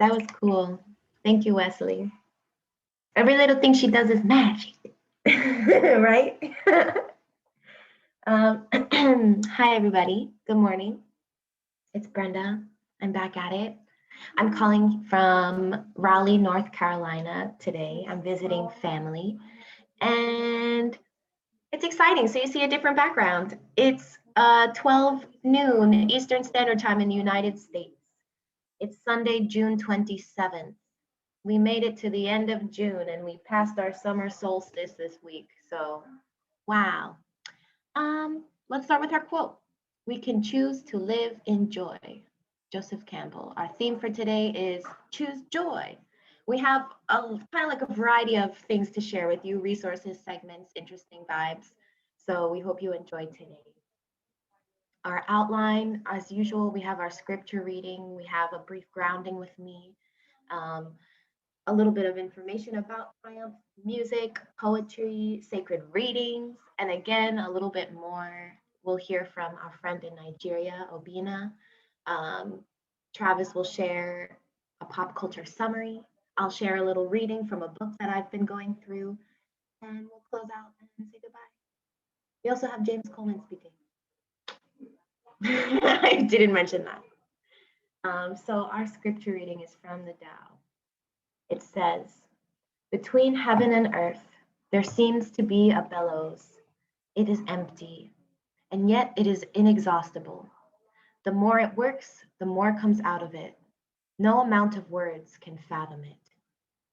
That was cool. Thank you, Wesley. Every little thing she does is magic, right? Hi, everybody. Good morning. It's Brenda. I'm back at it. I'm calling from Raleigh, North Carolina today. I'm visiting family, and it's exciting. So you see a different background. It's 12 noon Eastern Standard Time in the United States. It's Sunday, June 27th. We made it to the end of June and we passed our summer solstice this week. So, wow. Let's start with our quote. We can choose to live in joy. Joseph Campbell. Our theme for today is choose joy. We have a kind of like a variety of things to share with you, resources, segments, interesting vibes. So we hope you enjoy today. Our outline, as usual, we have our scripture reading. We have a brief grounding with me. A little bit of information about triumph, music, poetry, sacred readings, and again, a little bit more. We'll hear from our friend in Nigeria, Obinna. Travis will share a pop culture summary. I'll share a little reading from a book that I've been going through, and we'll close out and say goodbye. We also have James Coleman speaking. I didn't mention that. So our scripture reading is from the Tao. It says, between heaven and earth, there seems to be a bellows. It is empty, and yet it is inexhaustible. The more it works, the more comes out of it. No amount of words can fathom it.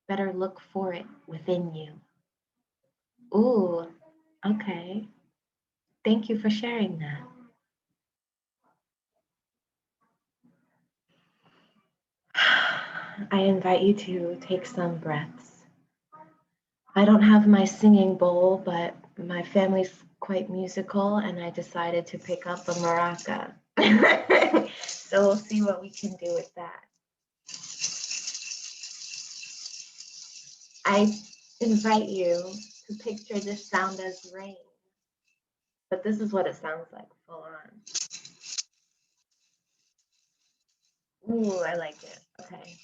Better look for it within you. Ooh, okay. Thank you for sharing that. I invite you to take some breaths. I don't have my singing bowl, but my family's quite musical, and I decided to pick up a maraca. So we'll see what we can do with that. I invite you to picture this sound as rain, but this is what it sounds like full on. Ooh, I like it. Okay.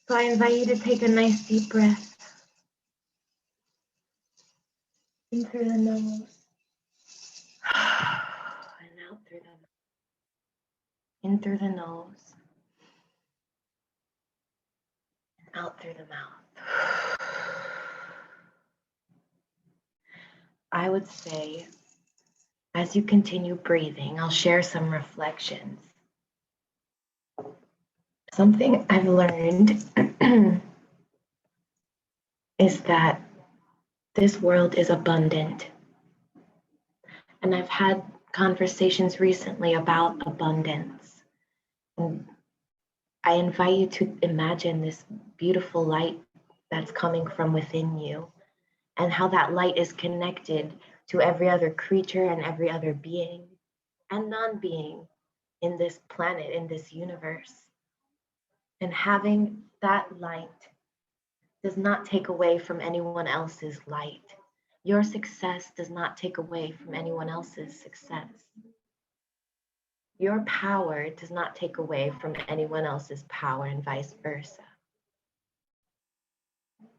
So I invite you to take a nice deep breath in through the nose and out through the mouth. In through the nose and out through the mouth. I would say, as you continue breathing, I'll share some reflections. Something I've learned is that this world is abundant. And I've had conversations recently about abundance. And I invite you to imagine this beautiful light that's coming from within you and how that light is connected to every other creature and every other being and non-being in this planet, in this universe. And having that light does not take away from anyone else's light. Your success does not take away from anyone else's success. Your power does not take away from anyone else's power, and vice versa.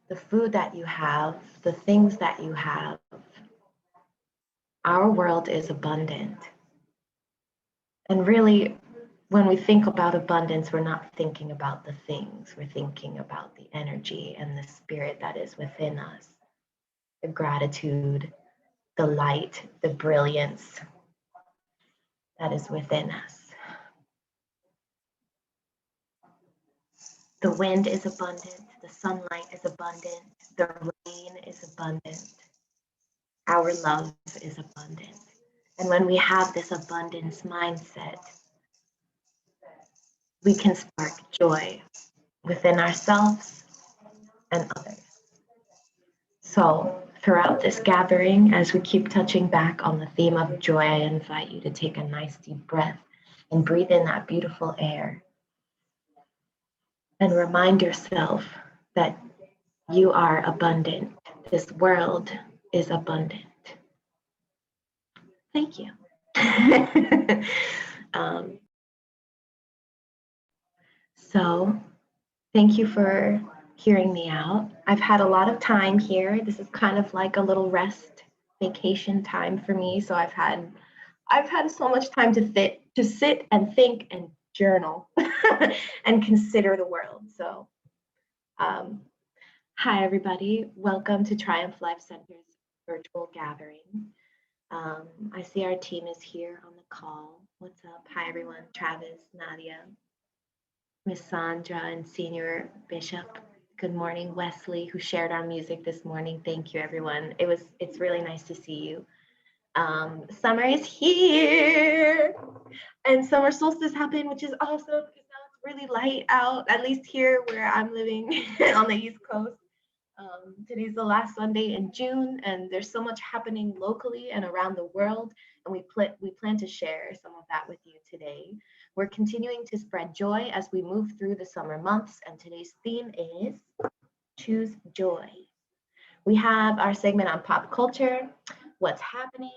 The food that you have, the things that you have, our world is abundant. And really, when we think about abundance, we're not thinking about the things, we're thinking about the energy and the spirit that is within us, the gratitude, the light, the brilliance that is within us. The wind is abundant, the sunlight is abundant, the rain is abundant, our love is abundant. And when we have this abundance mindset, we can spark joy within ourselves and others. So throughout this gathering, as we keep touching back on the theme of joy, I invite you to take a nice deep breath and breathe in that beautiful air. And remind yourself that you are abundant. This world is abundant. Thank you. So thank you for hearing me out. I've had a lot of time here. This is kind of like a little rest vacation time for me. So I've had so much time to sit and think and journal and consider the world. So um, hi everybody. Welcome to Triumph Life Center's virtual gathering. I see our team is here on the call. What's up? Hi everyone. Travis, Nadia, Miss Sandra, and Senior Bishop. Good morning, Wesley, who shared our music this morning. Thank you, everyone. It's really nice to see you. Summer is here, and summer solstice happened, which is awesome because now it's really light out, at least here where I'm living on the East Coast. Today's the last Sunday in June, and there's so much happening locally and around the world, and we plan to share some of that with you today. We're continuing to spread joy as we move through the summer months, and today's theme is Choose Joy. We have our segment on pop culture, what's happening,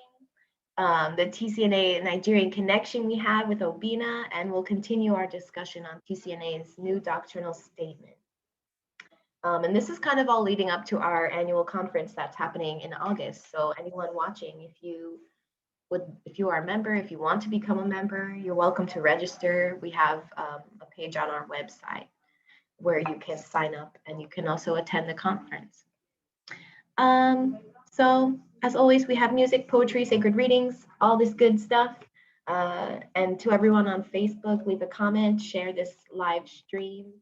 the TCNA Nigerian connection we have with Obinna, and we'll continue our discussion on TCNA's new doctrinal statement. And this is kind of all leading up to our annual conference that's happening in August. So anyone watching, if you are a member, if you want to become a member, you're welcome to register. We have a page on our website where you can sign up, and you can also attend the conference. So as always, we have music, poetry, sacred readings, all this good stuff. And to everyone on Facebook, leave a comment, share this live stream.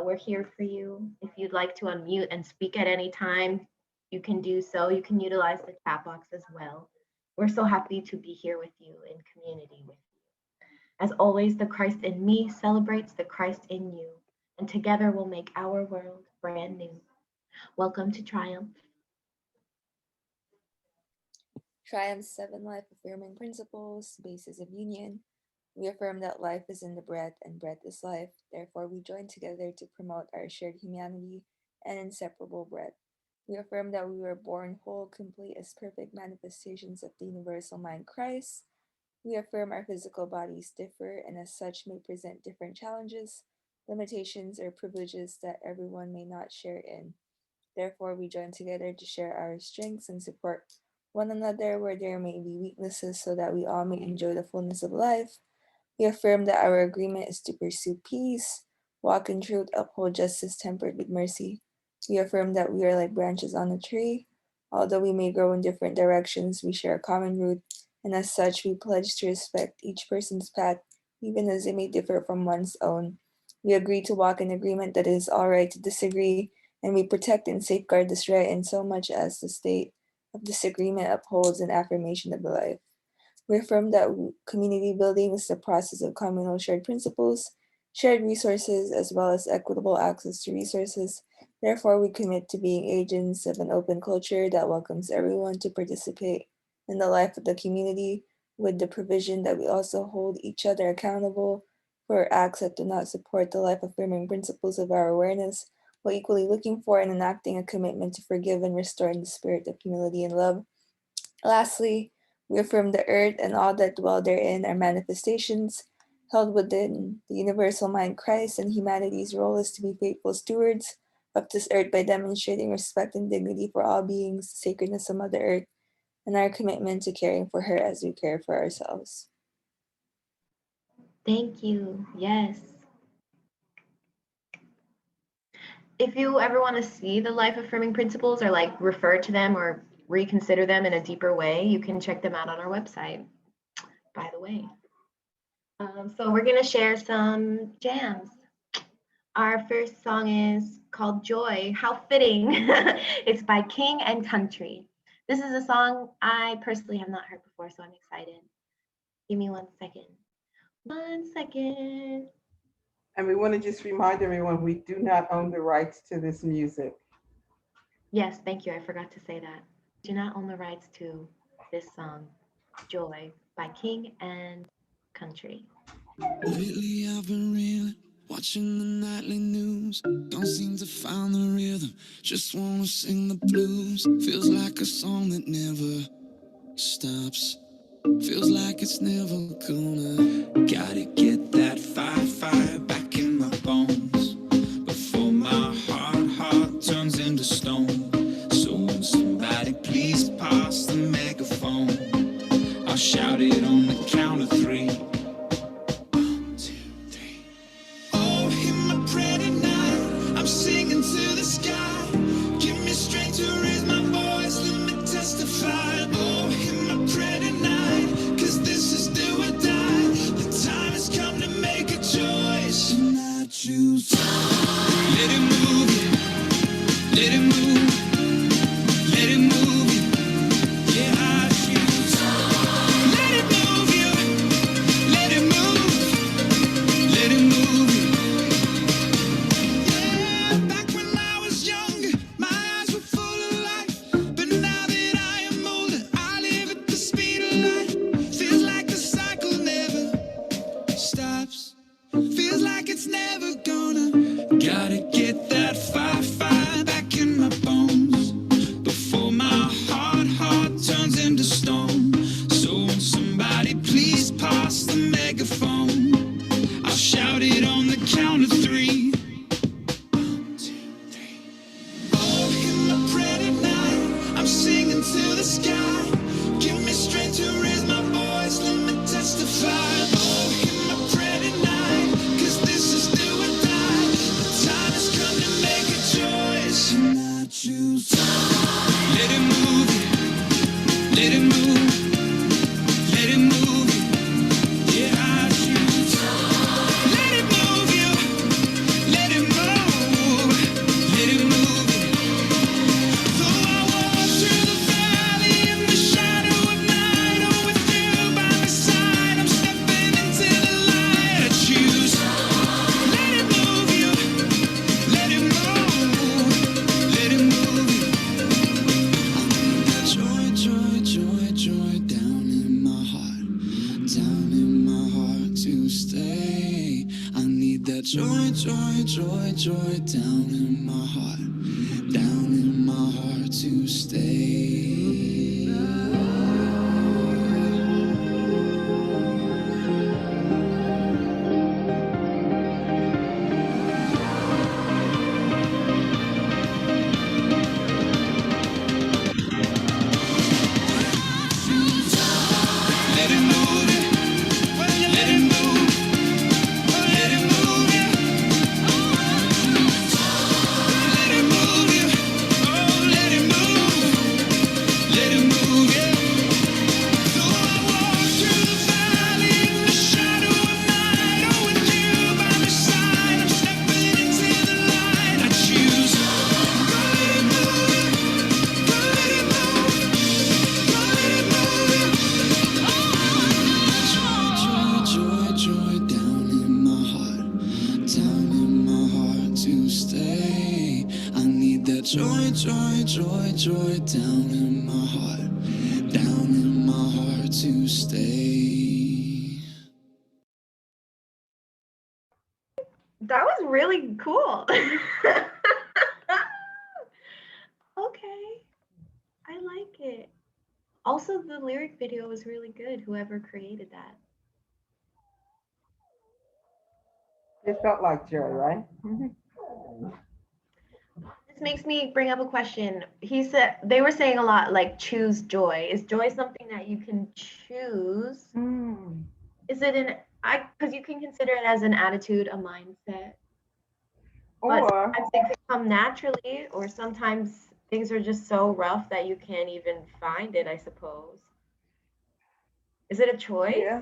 We're here for you. If you'd like to unmute and speak at any time, you can do so. You can utilize the chat box as well. We're so happy to be here with you in community with you. As always, the Christ in me celebrates the Christ in you, and together we'll make our world brand new. Welcome to Triumph. Triumph's 7 life-affirming principles, basis of union. We affirm that life is in the breath and breath is life. Therefore, we join together to promote our shared humanity and inseparable breath. We affirm that we were born whole, complete as perfect manifestations of the universal mind Christ. We affirm our physical bodies differ and as such may present different challenges, limitations, or privileges that everyone may not share in. Therefore, we join together to share our strengths and support one another where there may be weaknesses so that we all may enjoy the fullness of life. We affirm that our agreement is to pursue peace, walk in truth, uphold justice tempered with mercy. We affirm that we are like branches on a tree. Although we may grow in different directions, we share a common root, and as such, we pledge to respect each person's path, even as it may differ from one's own. We agree to walk in agreement that it is all right to disagree, and we protect and safeguard this right in so much as the state of disagreement upholds an affirmation of the life. We affirm that community building is the process of communal shared principles, shared resources, as well as equitable access to resources. Therefore, we commit to being agents of an open culture that welcomes everyone to participate in the life of the community, with the provision that we also hold each other accountable for acts that do not support the life-affirming principles of our awareness, while equally looking for and enacting a commitment to forgive and restore in the spirit of humility and love. Lastly, we affirm the earth and all that dwell therein are manifestations held within the universal mind Christ, and humanity's role is to be faithful stewards of this earth by demonstrating respect and dignity for all beings, the sacredness of Mother Earth, and our commitment to caring for her as we care for ourselves. Thank you. Yes. If you ever want to see the life affirming principles or like refer to them or reconsider them in a deeper way, you can check them out on our website, by the way. So we're going to share some jams. Our first song is called Joy. How fitting. It's by King and Country. This is a song I personally have not heard before, so I'm excited. Give me 1 second. 1 second. And we want to just remind everyone, we do not own the rights to this music. Yes, thank you. I forgot to say that. Do not own the rights to this song, Joy, by King and Country. Lately I've been reeling, watching the nightly news. Don't seem to find the rhythm, just wanna sing the blues. Feels like a song that never stops. Feels like it's never gonna. Gotta get that fire back in my bones before my heart turns into stone. So won't somebody please pass the megaphone? I'll shout it on the count of three. 1, 2, 3. Oh, hear my prayer tonight. I'm singing to the sky. Give me strength to raise my voice. Let me testify. Oh, hear my prayer tonight. 'Cause this is do or die. The time has come to make a choice. And I choose. Let it move you. Let it move. Let it move you. Yeah, I choose. Let it move you. Let it move. Let it move you. Yeah, back when I was younger, my eyes were full of life. But now that I am older, I live at the speed of light. Feels like the cycle never stops. Feels like it's never gonna. Gotta get that fire back in my bones before my heart turns into stone. So won't somebody please pass the megaphone? I'll shout it on the count of three. 1, 2, 3. Oh, hear my prayer tonight. I'm singing to the sky. Give me strength to raise my voice. Let me testify. Oh, hear my prayer tonight. 'Cause this is do or die. The time has come to make a choice. And I choose. Let it move you. Let it move. Let it move you. Yeah, I choose. Let it move you. Let it move. Let it move you. Though I walk through the valley in the shadow of night, oh, with you by my side, I'm stepping into the light. I choose. Let it move you. Let it move. Let it move you. I need that joy, joy, joy, joy down in my heart to stay. I need that joy, joy, joy, joy down in my heart to stay. Let it move you. Let it move. Let it move you. Let it move you. Oh, let it move. Let it move you. Though I walk through the valley in the shadow of night, oh, with you by my side, I'm stepping into the light. I choose. Go let it move you. Go let it move. Go let it move you. Joy, joy, joy down in my heart to stay. I need that joy, joy, joy, joy down in my heart to stay. That was really cool. Okay, I like it. Also, the lyric video was really good, whoever created that. It felt like joy, right? This makes me bring up a question. They were saying a lot like choose joy. Is joy something that you can choose? Mm. Is it because you can consider it as an attitude, a mindset. But Or sometimes it could come naturally, or sometimes things are just so rough that you can't even find it, I suppose. Is it a choice? yeah,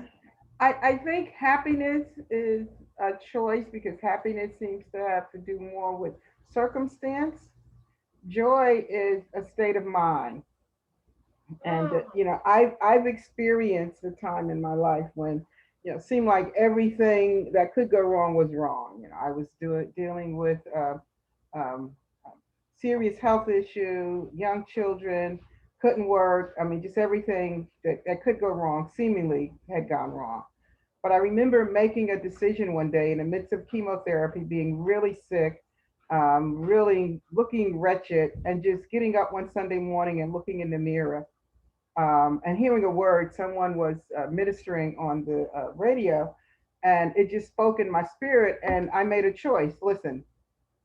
I think happiness is a choice because happiness seems to have to do more with circumstance. Joy is a state of mind. And Oh, I've experienced a time in my life when it seemed like everything that could go wrong was wrong. I was dealing with um, serious health issue, young children, couldn't work. I mean, just everything that could go wrong seemingly had gone wrong. But I remember making a decision one day in the midst of chemotherapy, being really sick, really looking wretched, and just getting up one Sunday morning and looking in the mirror and hearing a word. Someone was ministering on the radio, And it just spoke in my spirit, and I made a choice. Listen,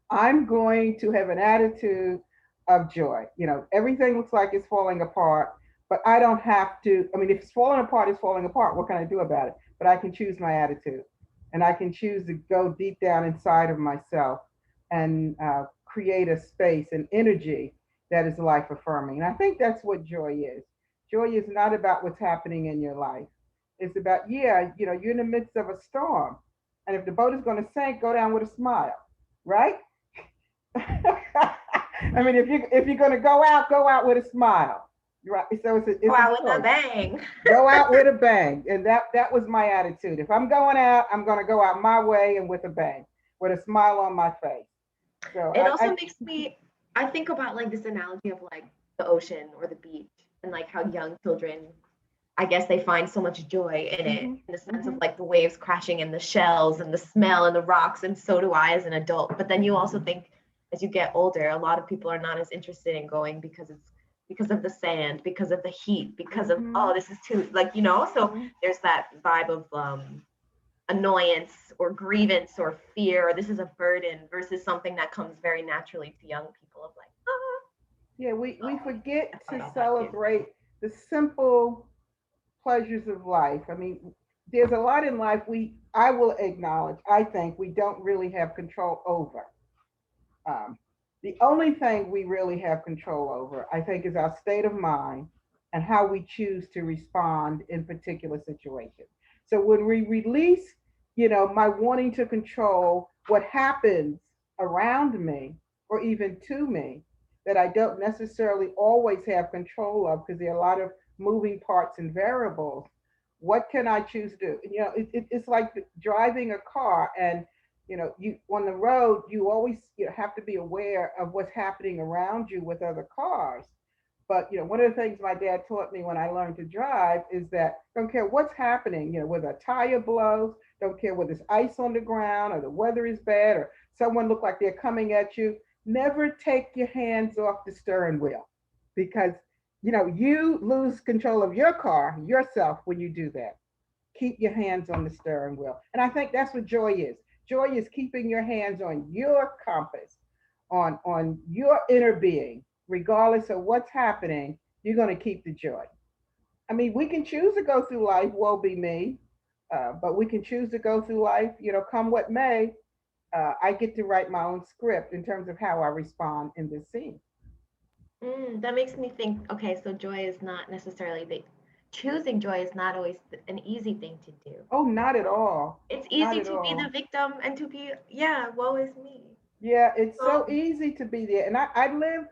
I'm going to have an attitude of joy. Everything looks like it's falling apart, but I don't have to. I mean, if it's falling apart, it's falling apart. What can I do about it? But I can choose my attitude, and I can choose to go deep down inside of myself and create a space, an energy that is life affirming. And I think that's what joy is. Joy is not about what's happening in your life. It's about, yeah, you're in the midst of a storm. And if the boat is going to sink, go down with a smile, right? I mean, if you're going to go out with a smile, right? So it's Go a out with a choice. bang. Go out with a bang, and that was my attitude. If I'm going out, I'm going to go out my way and with a bang, with a smile on my face. So It also makes me, I think about like this analogy of like the ocean or the beach and like how young children, I guess they find so much joy in it, in the sense of like the waves crashing and the shells and the smell and the rocks, and so do I as an adult. But then you also think as you get older, a lot of people are not as interested in going because of the sand, because of the heat, because of, oh, this is too, like, so there's that vibe of annoyance or grievance or fear, or this is a burden, versus something that comes very naturally to young people of like, yeah, we forget to celebrate the simple pleasures of life. I mean, there's a lot in life I will acknowledge, I think we don't really have control over. The only thing we really have control over, I think, is our state of mind and how we choose to respond in particular situations. So when we release, my wanting to control what happens around me or even to me that I don't necessarily always have control of, because there are a lot of moving parts and variables, what can I choose to do? It's like driving a car, and you on the road, you always have to be aware of what's happening around you with other cars. But one of the things my dad taught me when I learned to drive is that don't care what's happening, whether a tire blows, don't care whether there's ice on the ground or the weather is bad or someone look like they're coming at you, never take your hands off the steering wheel, because you lose control of your car yourself when you do that. Keep your hands on the steering wheel. And I think that's what joy is. Joy is keeping your hands on your compass, on your inner being, regardless of what's happening. You're going to keep the joy. I mean, we can choose to go through life, woe be me, but we can choose to go through life, come what may. I get to write my own script in terms of how I respond in this scene. That makes me think, okay, so joy is not necessarily choosing joy is not always an easy thing to do. Oh, not at all. It's easy to be the victim and to be, yeah, woe is me. Yeah, it's so easy to be there. And I lived,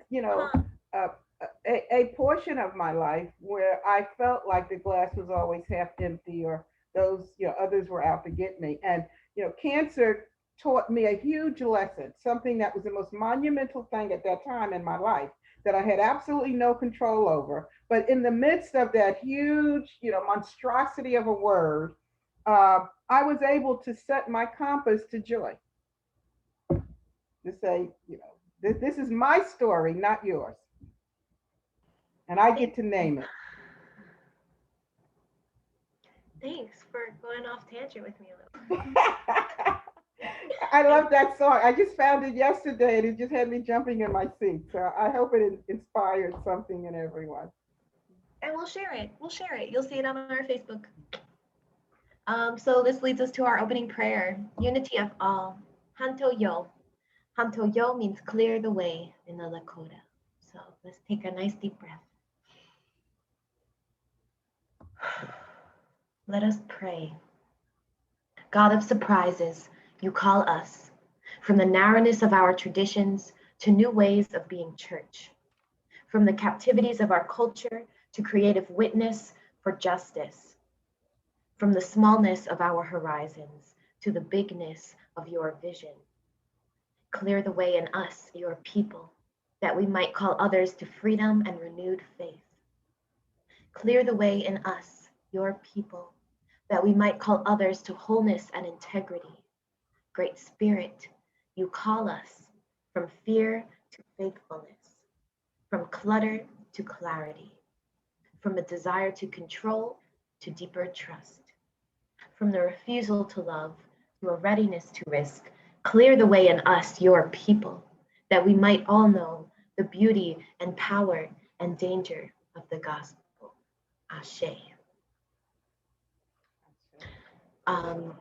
a portion of my life where I felt like the glass was always half empty, or those, others were out to get me. And, cancer taught me a huge lesson, something that was the most monumental thing at that time in my life that I had absolutely no control over. But in the midst of that huge, monstrosity of a word, I was able to set my compass to joy. To say, this is my story, not yours. And I get to name it. Thanks for going off tangent with me a little. I love that song. I just found it yesterday and it just had me jumping in my seat. So I hope it inspired something in everyone. And we'll share it. You'll see it on our Facebook. So this leads us to our opening prayer. Unity of all. Hanto Yo. Hanto Yo means clear the way in the Lakota. So let's take a nice deep breath. Let us pray. God of surprises, you call us from the narrowness of our traditions to new ways of being church, from the captivities of our culture to creative witness for justice, from the smallness of our horizons to the bigness of your vision. Clear the way in us, your people, that we might call others to freedom and renewed faith. Clear the way in us, your people, that we might call others to wholeness and integrity. Great Spirit, you call us from fear to faithfulness, from clutter to clarity, from a desire to control to deeper trust, from the refusal to love to a readiness to risk. Clear the way in us, your people, that we might all know the beauty and power and danger of the gospel. Ashe.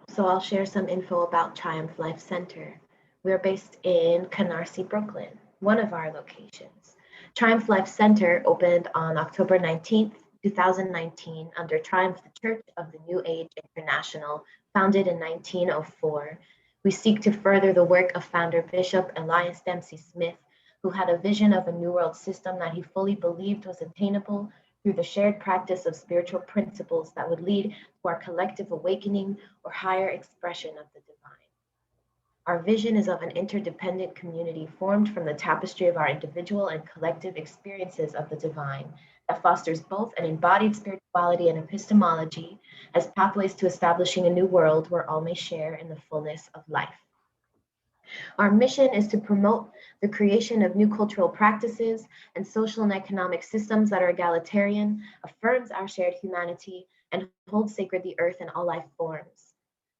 So I'll share some info about Triumph Life Center. We're based in Canarsie, Brooklyn, one of our locations. Triumph Life Center opened on October 19th, 2019 under Triumph the Church of the New Age International, founded in 1904. We seek to further the work of founder Bishop Elias Dempsey Smith, who had a vision of a New World system that he fully believed was attainable through the shared practice of spiritual principles that would lead to our collective awakening or higher expression of the divine. Our vision is of an interdependent community formed from the tapestry of our individual and collective experiences of the divine that fosters both an embodied spirituality and epistemology as pathways to establishing a new world where all may share in the fullness of life. Our mission is to promote the creation of new cultural practices and social and economic systems that are egalitarian, affirms our shared humanity, and holds sacred the earth and all life forms.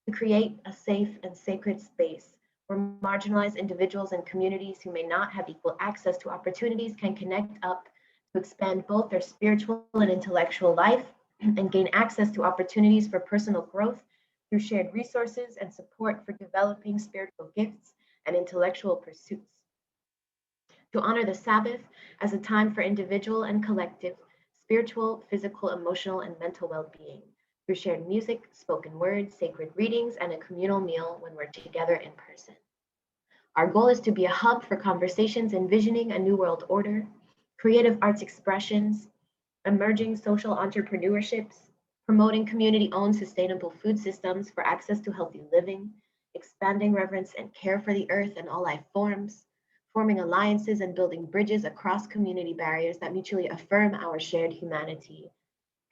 To create a safe and sacred space where marginalized individuals and communities who may not have equal access to opportunities can connect up to expand both their spiritual and intellectual life and gain access to opportunities for personal growth through shared resources and support for developing spiritual gifts and intellectual pursuits. To honor the Sabbath as a time for individual and collective, spiritual, physical, emotional, and mental well-being through shared music, spoken word, sacred readings, and a communal meal when we're together in person. Our goal is to be a hub for conversations envisioning a new world order, creative arts expressions, emerging social entrepreneurships, promoting community-owned sustainable food systems for access to healthy living, expanding reverence and care for the earth and all life forms, forming alliances and building bridges across community barriers that mutually affirm our shared humanity.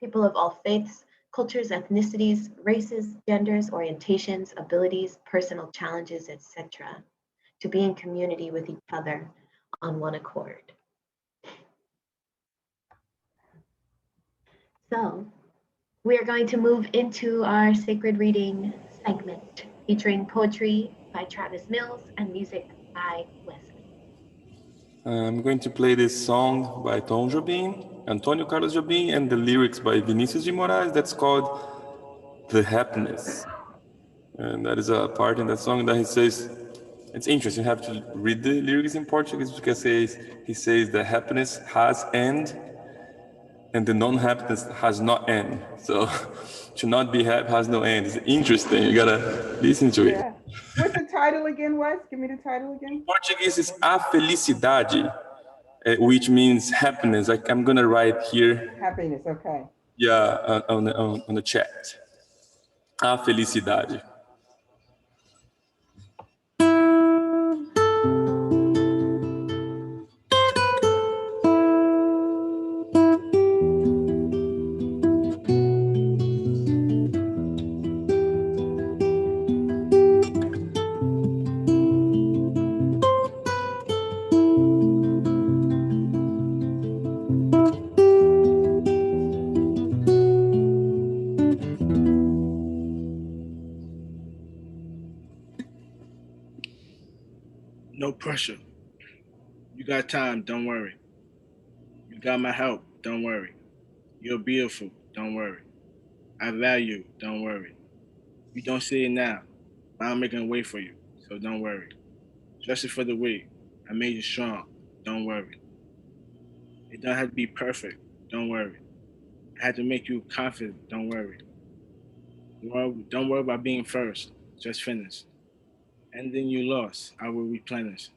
People of all faiths, cultures, ethnicities, races, genders, orientations, abilities, personal challenges, etc., to be in community with each other on one accord. So, we are going to move into our sacred reading segment featuring poetry by Travis Mills and music by Wesley. I'm going to play this song by Tom Jobim, Antonio Carlos Jobim, and the lyrics by Vinicius de Moraes that's called The Happiness. And that is a part in that song that he says, it's interesting, you have to read the lyrics in Portuguese because he says the happiness has end and the non-happiness has not end. So to not be happy has no end. It's interesting, you gotta listen to it. Yeah. What's the title again, Wes? Give me the title again. Portuguese is a felicidade, which means happiness. Like I'm gonna write here. Happiness, okay. Yeah, on the chat. A felicidade. No pressure. You got time, don't worry. You got my help, don't worry. You're beautiful, don't worry. I value, don't worry. You don't see it now, but I'm making a way for you, so don't worry. Especially for the way I made you strong, don't worry. It don't have to be perfect, don't worry. I had to make you confident, don't worry. Don't worry about being first, just finish. And then you lost, I will replenish.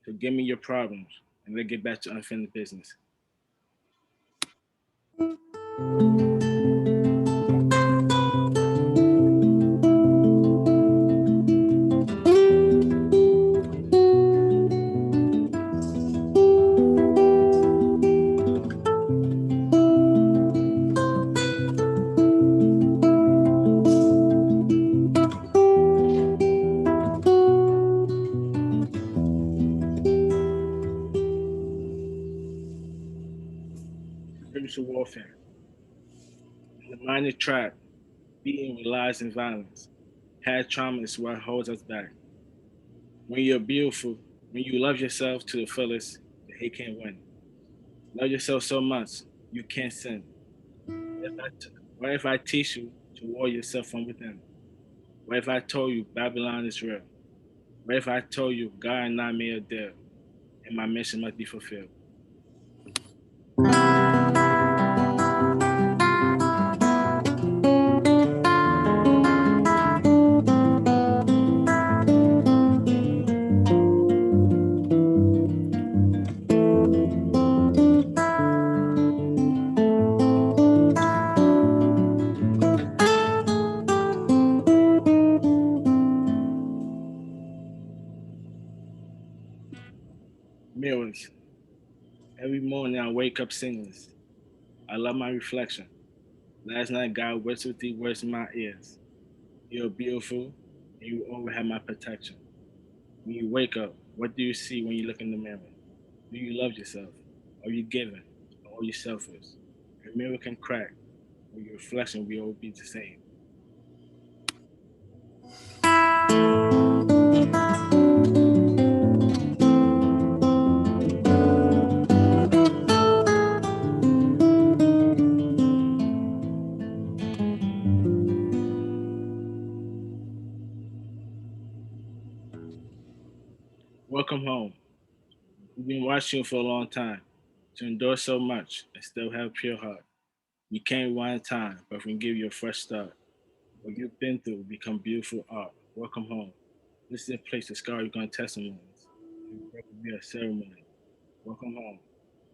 So give me your problems, and let's get back to unfinished business. Spiritual warfare. The mind is trapped. beaten with lies and violence. Past trauma is what holds us back. When you're beautiful, when you love yourself to the fullest, the hate can't win. Love yourself so much, you can't sin. What if I teach you to war yourself from within? What if I told you Babylon is real? What if I told you God and I made a deal, and my mission must be fulfilled? Mirrors. Every morning I wake up singing this. I love my reflection. Last night God whispered these words in my ears. You're beautiful, and you always have my protection. When you wake up, what do you see when you look in the mirror? Do you love yourself? Are you giving? Or are you selfish? Your mirror can crack, but your reflection will always be the same. Welcome home. We've been watching you for a long time. To endure so much and still have a pure heart. We can't rewind time, but we can give you a fresh start. What you've been through will become beautiful art. Welcome home. This is a place to scar your gun testimonies. Your birth will be a ceremony. Welcome home.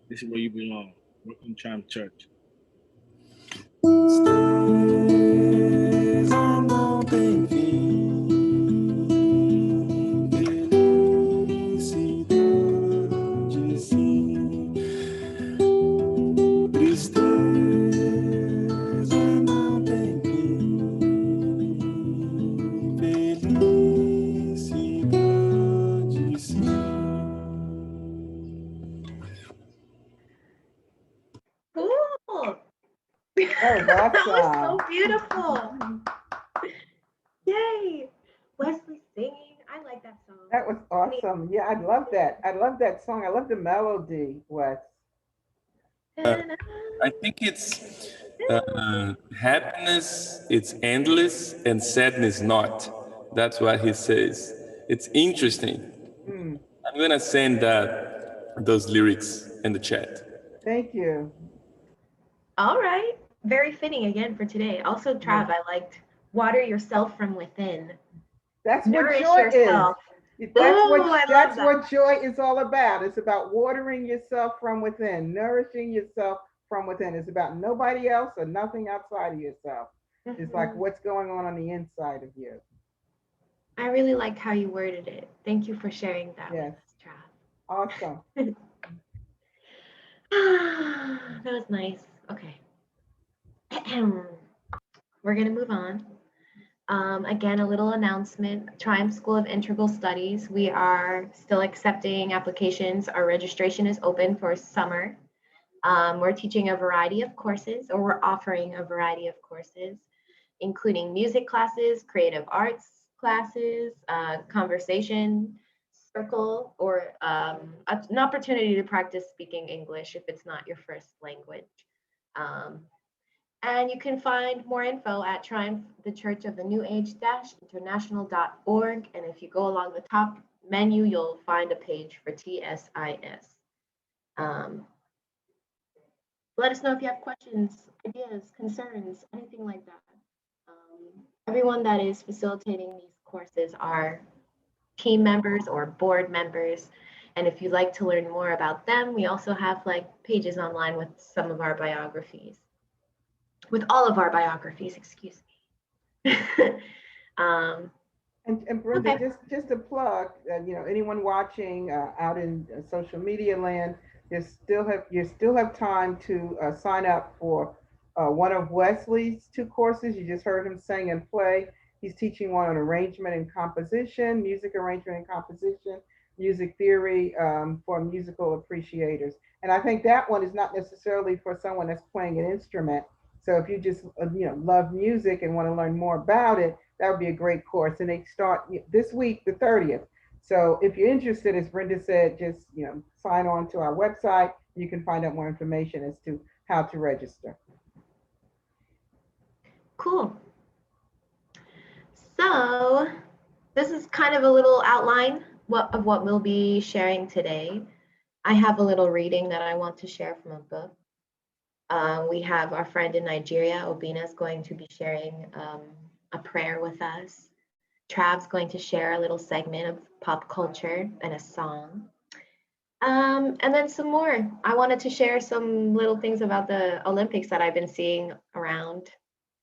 This is where you belong. Welcome to Triumph Church. Cool. Oh, That was so awesome. beautiful. Yay. Wesley singing. I like that song. That was awesome. Yeah, I love that. I love that song. I love the melody, Wes. I think it's happiness, it's endless, and sadness not. That's what he says. It's interesting. Mm, I'm gonna send those lyrics in the chat. thank you. All right. Very fitting again for today. Also, Yeah. Trav, I liked water yourself from within. That's what Nourish joy is. yourself. That's Ooh, I that's love that. what joy is all about. It's about watering yourself from within, nourishing yourself from within. It's about nobody else or nothing outside of yourself. It's like Mhm. what's going on the inside of you. I really like how you worded it. Thank you for sharing that Yes. with us, Trav. Awesome. That was nice. Okay. We're going to move on. Again, a little announcement. Triumph School of Integral Studies. We are still accepting applications. Our registration is open for summer. We're teaching a variety of courses, or we're offering a variety of courses, including music classes, creative arts classes, conversation circle, or an opportunity to practice speaking English if it's not your first language. Um, and you can find more info at Triumph, the Church of the New Age international.org. And if you go along the top menu, you'll find a page for TSIS. Let us know if you have questions, ideas, concerns, anything like that. Everyone that is facilitating these courses are team members or board members. And if you'd like to learn more about them, we also have like pages online with some of our biographies. With all of our biographies, excuse me. And Brenda, Okay. just a plug, anyone watching out in social media land, you still have time to sign up for one of Wesley's two courses. You just heard him sing and play. He's teaching one on arrangement and composition, music arrangement and composition, music theory for musical appreciators. And I think that one is not necessarily for someone that's playing an instrument. So if you just love music and want to learn more about it, that would be a great course. And they start this week, the 30th. So if you're interested, as Brenda said, just sign on to our website. You can find out more information as to how to register. Cool. So this is kind of a little outline of what we'll be sharing today. I have a little reading that I want to share from a book. We have our friend in Nigeria, Obinna, is going to be sharing a prayer with us. Trav's going to share a little segment of pop culture and a song. And then some more. I wanted to share some little things about the Olympics that I've been seeing around,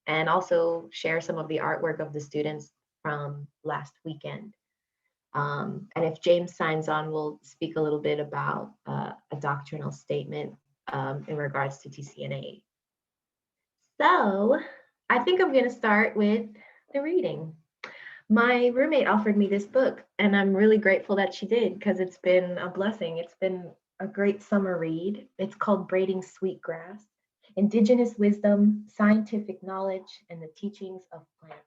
and also share some of the artwork of the students from last weekend. And if James signs on, we'll speak a little bit about a doctrinal statement in regards to TCNA. So I think I'm going to start with the reading. My roommate offered me this book, and I'm really grateful that she did, because it's been a blessing. It's been a great summer read. It's called Braiding Sweetgrass: Indigenous Wisdom, Scientific Knowledge, and the Teachings of Plants.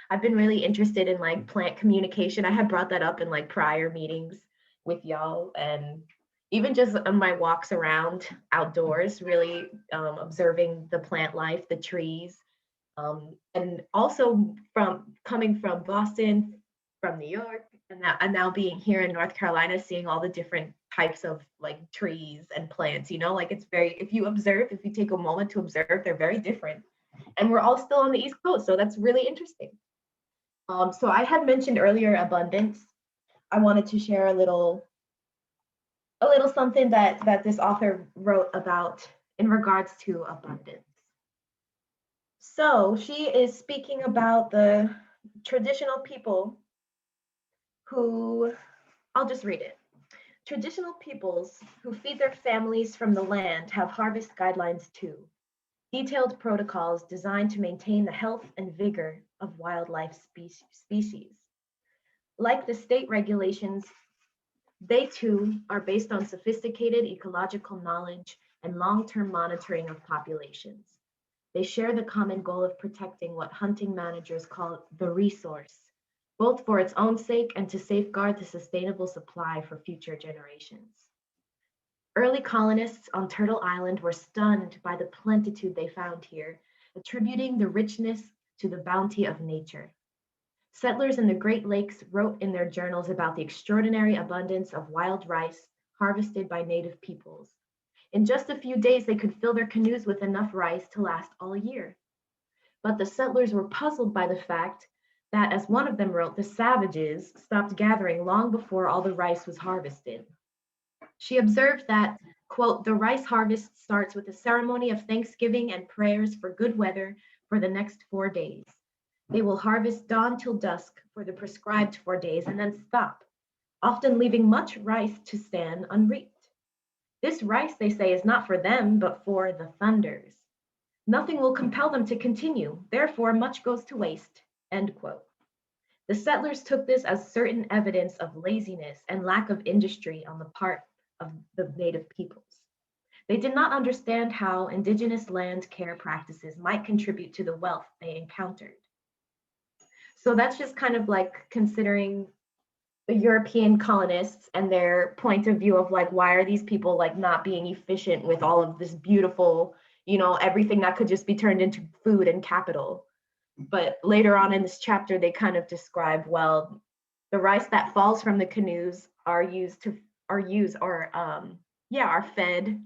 I've been really interested in like plant communication. I had brought that up in like prior meetings with y'all, and even just on my walks around outdoors, really observing the plant life, the trees, and also coming from Boston, from New York, and now being here in North Carolina, seeing all the different types of like trees and plants, like it's very, if you take a moment to observe, they're very different. And we're all still on the East Coast, so that's really interesting. So I had mentioned earlier abundance. I wanted to share a little something that this author wrote about in regards to abundance. So she is speaking about the traditional people who, I'll just read it. Traditional peoples who feed their families from the land have harvest guidelines too. Detailed protocols designed to maintain the health and vigor of wildlife species. Like the state regulations, they too are based on sophisticated ecological knowledge and long-term monitoring of populations. They share the common goal of protecting what hunting managers call the resource, both for its own sake and to safeguard the sustainable supply for future generations. Early colonists on Turtle Island were stunned by the plenitude they found here, attributing the richness to the bounty of nature. Settlers in the Great Lakes wrote in their journals about the extraordinary abundance of wild rice harvested by native peoples. In just a few days, they could fill their canoes with enough rice to last all year. But the settlers were puzzled by the fact that, as one of them wrote, the savages stopped gathering long before all the rice was harvested. She observed that, quote, the rice harvest starts with a ceremony of thanksgiving and prayers for good weather for the next 4 days. They will harvest dawn till dusk for the prescribed 4 days and then stop, often leaving much rice to stand unreaped. This rice, they say, is not for them, but for the thunders. Nothing will compel them to continue, therefore much goes to waste, end quote. The settlers took this as certain evidence of laziness and lack of industry on the part of the native peoples. They did not understand how indigenous land care practices might contribute to the wealth they encountered. So that's just kind of like considering the European colonists and their point of view of like, why are these people like not being efficient with all of this beautiful, everything that could just be turned into food and capital. But later on in this chapter, they kind of describe, well, the rice that falls from the canoes are fed,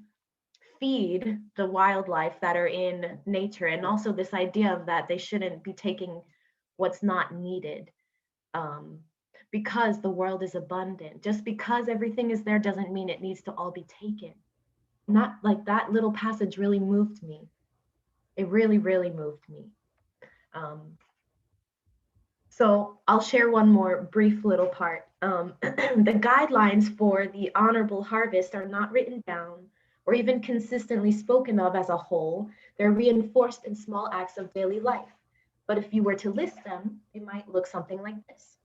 feed the wildlife that are in nature. And also this idea of that they shouldn't be taking what's not needed. Because the world is abundant. Just because everything is there doesn't mean it needs to all be taken. Not like that little passage really moved me. It really, really moved me. So I'll share one more brief little part. The guidelines for the honorable harvest are not written down or even consistently spoken of as a whole. They're reinforced in small acts of daily life. But if you were to list them, it might look something like this.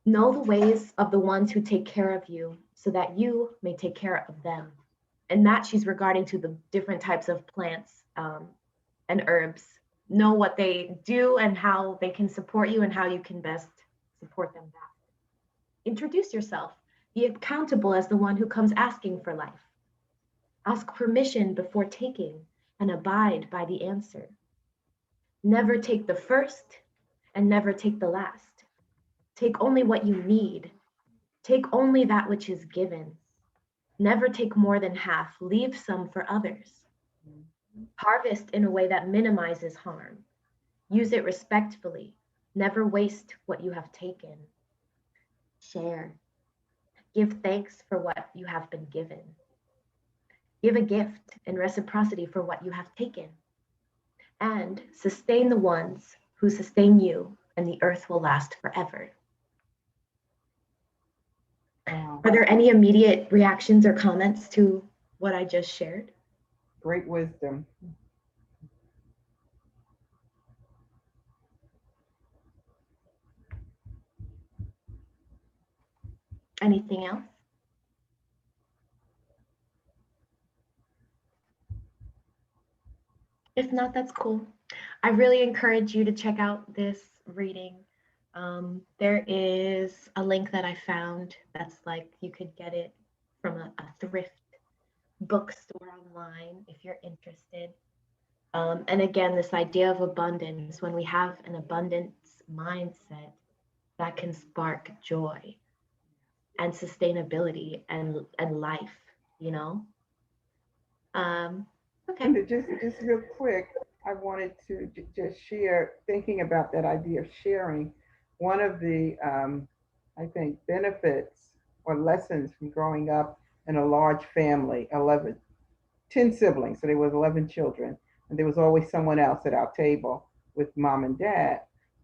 Know the ways of the ones who take care of you so that you may take care of them. And that she's regarding to the different types of plants and herbs. Know what they do and how they can support you and how you can best support them back. Introduce yourself. Be accountable as the one who comes asking for life. Ask permission before taking and abide by the answer. Never take the first and never take the last. Take only what you need. Take only that which is given. Never take more than half. Leave some for others. Harvest in a way that minimizes harm. Use it respectfully. Never waste what you have taken. Share. Give thanks for what you have been given. Give a gift in reciprocity for what you have taken. And sustain the ones who sustain you, and the earth will last forever. Wow. Are there any immediate reactions or comments to what I just shared? Great wisdom. Anything else? If not, that's cool. I really encourage you to check out this reading. There is a link that I found that's like you could get it from a thrift bookstore online if you're interested. And again, this idea of abundance, when we have an abundance mindset, that can spark joy and sustainability and life, you know? Okay. And just real quick, I wanted to just share, thinking about that idea of sharing, one of the, I think, benefits or lessons from growing up in a large family, 10 siblings, so there was 11 children, and there was always someone else at our table with mom and dad,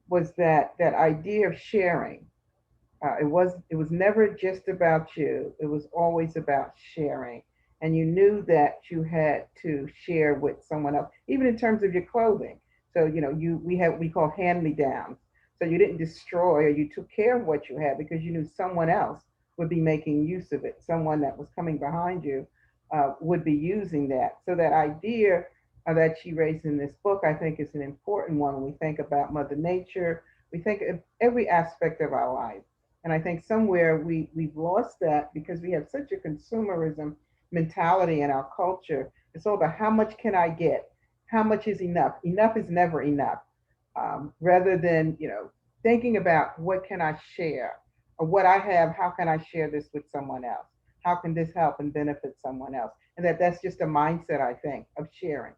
was that idea of sharing. It was never just about you. It was always about sharing. And you knew that you had to share with someone else, even in terms of your clothing. So, we call hand-me-downs. So you didn't destroy, or you took care of what you had because you knew someone else would be making use of it. Someone that was coming behind you would be using that. So that idea that she raised in this book, I think, is an important one when we think about Mother Nature. We think of every aspect of our life. And I think somewhere we've lost that because we have such a consumerism mentality in our culture. It's all about how much can I get? How much is enough? Enough is never enough. Rather than, thinking about what can I share, or what I have, how can I share this with someone else? How can this help and benefit someone else? And that's just a mindset, I think, of sharing.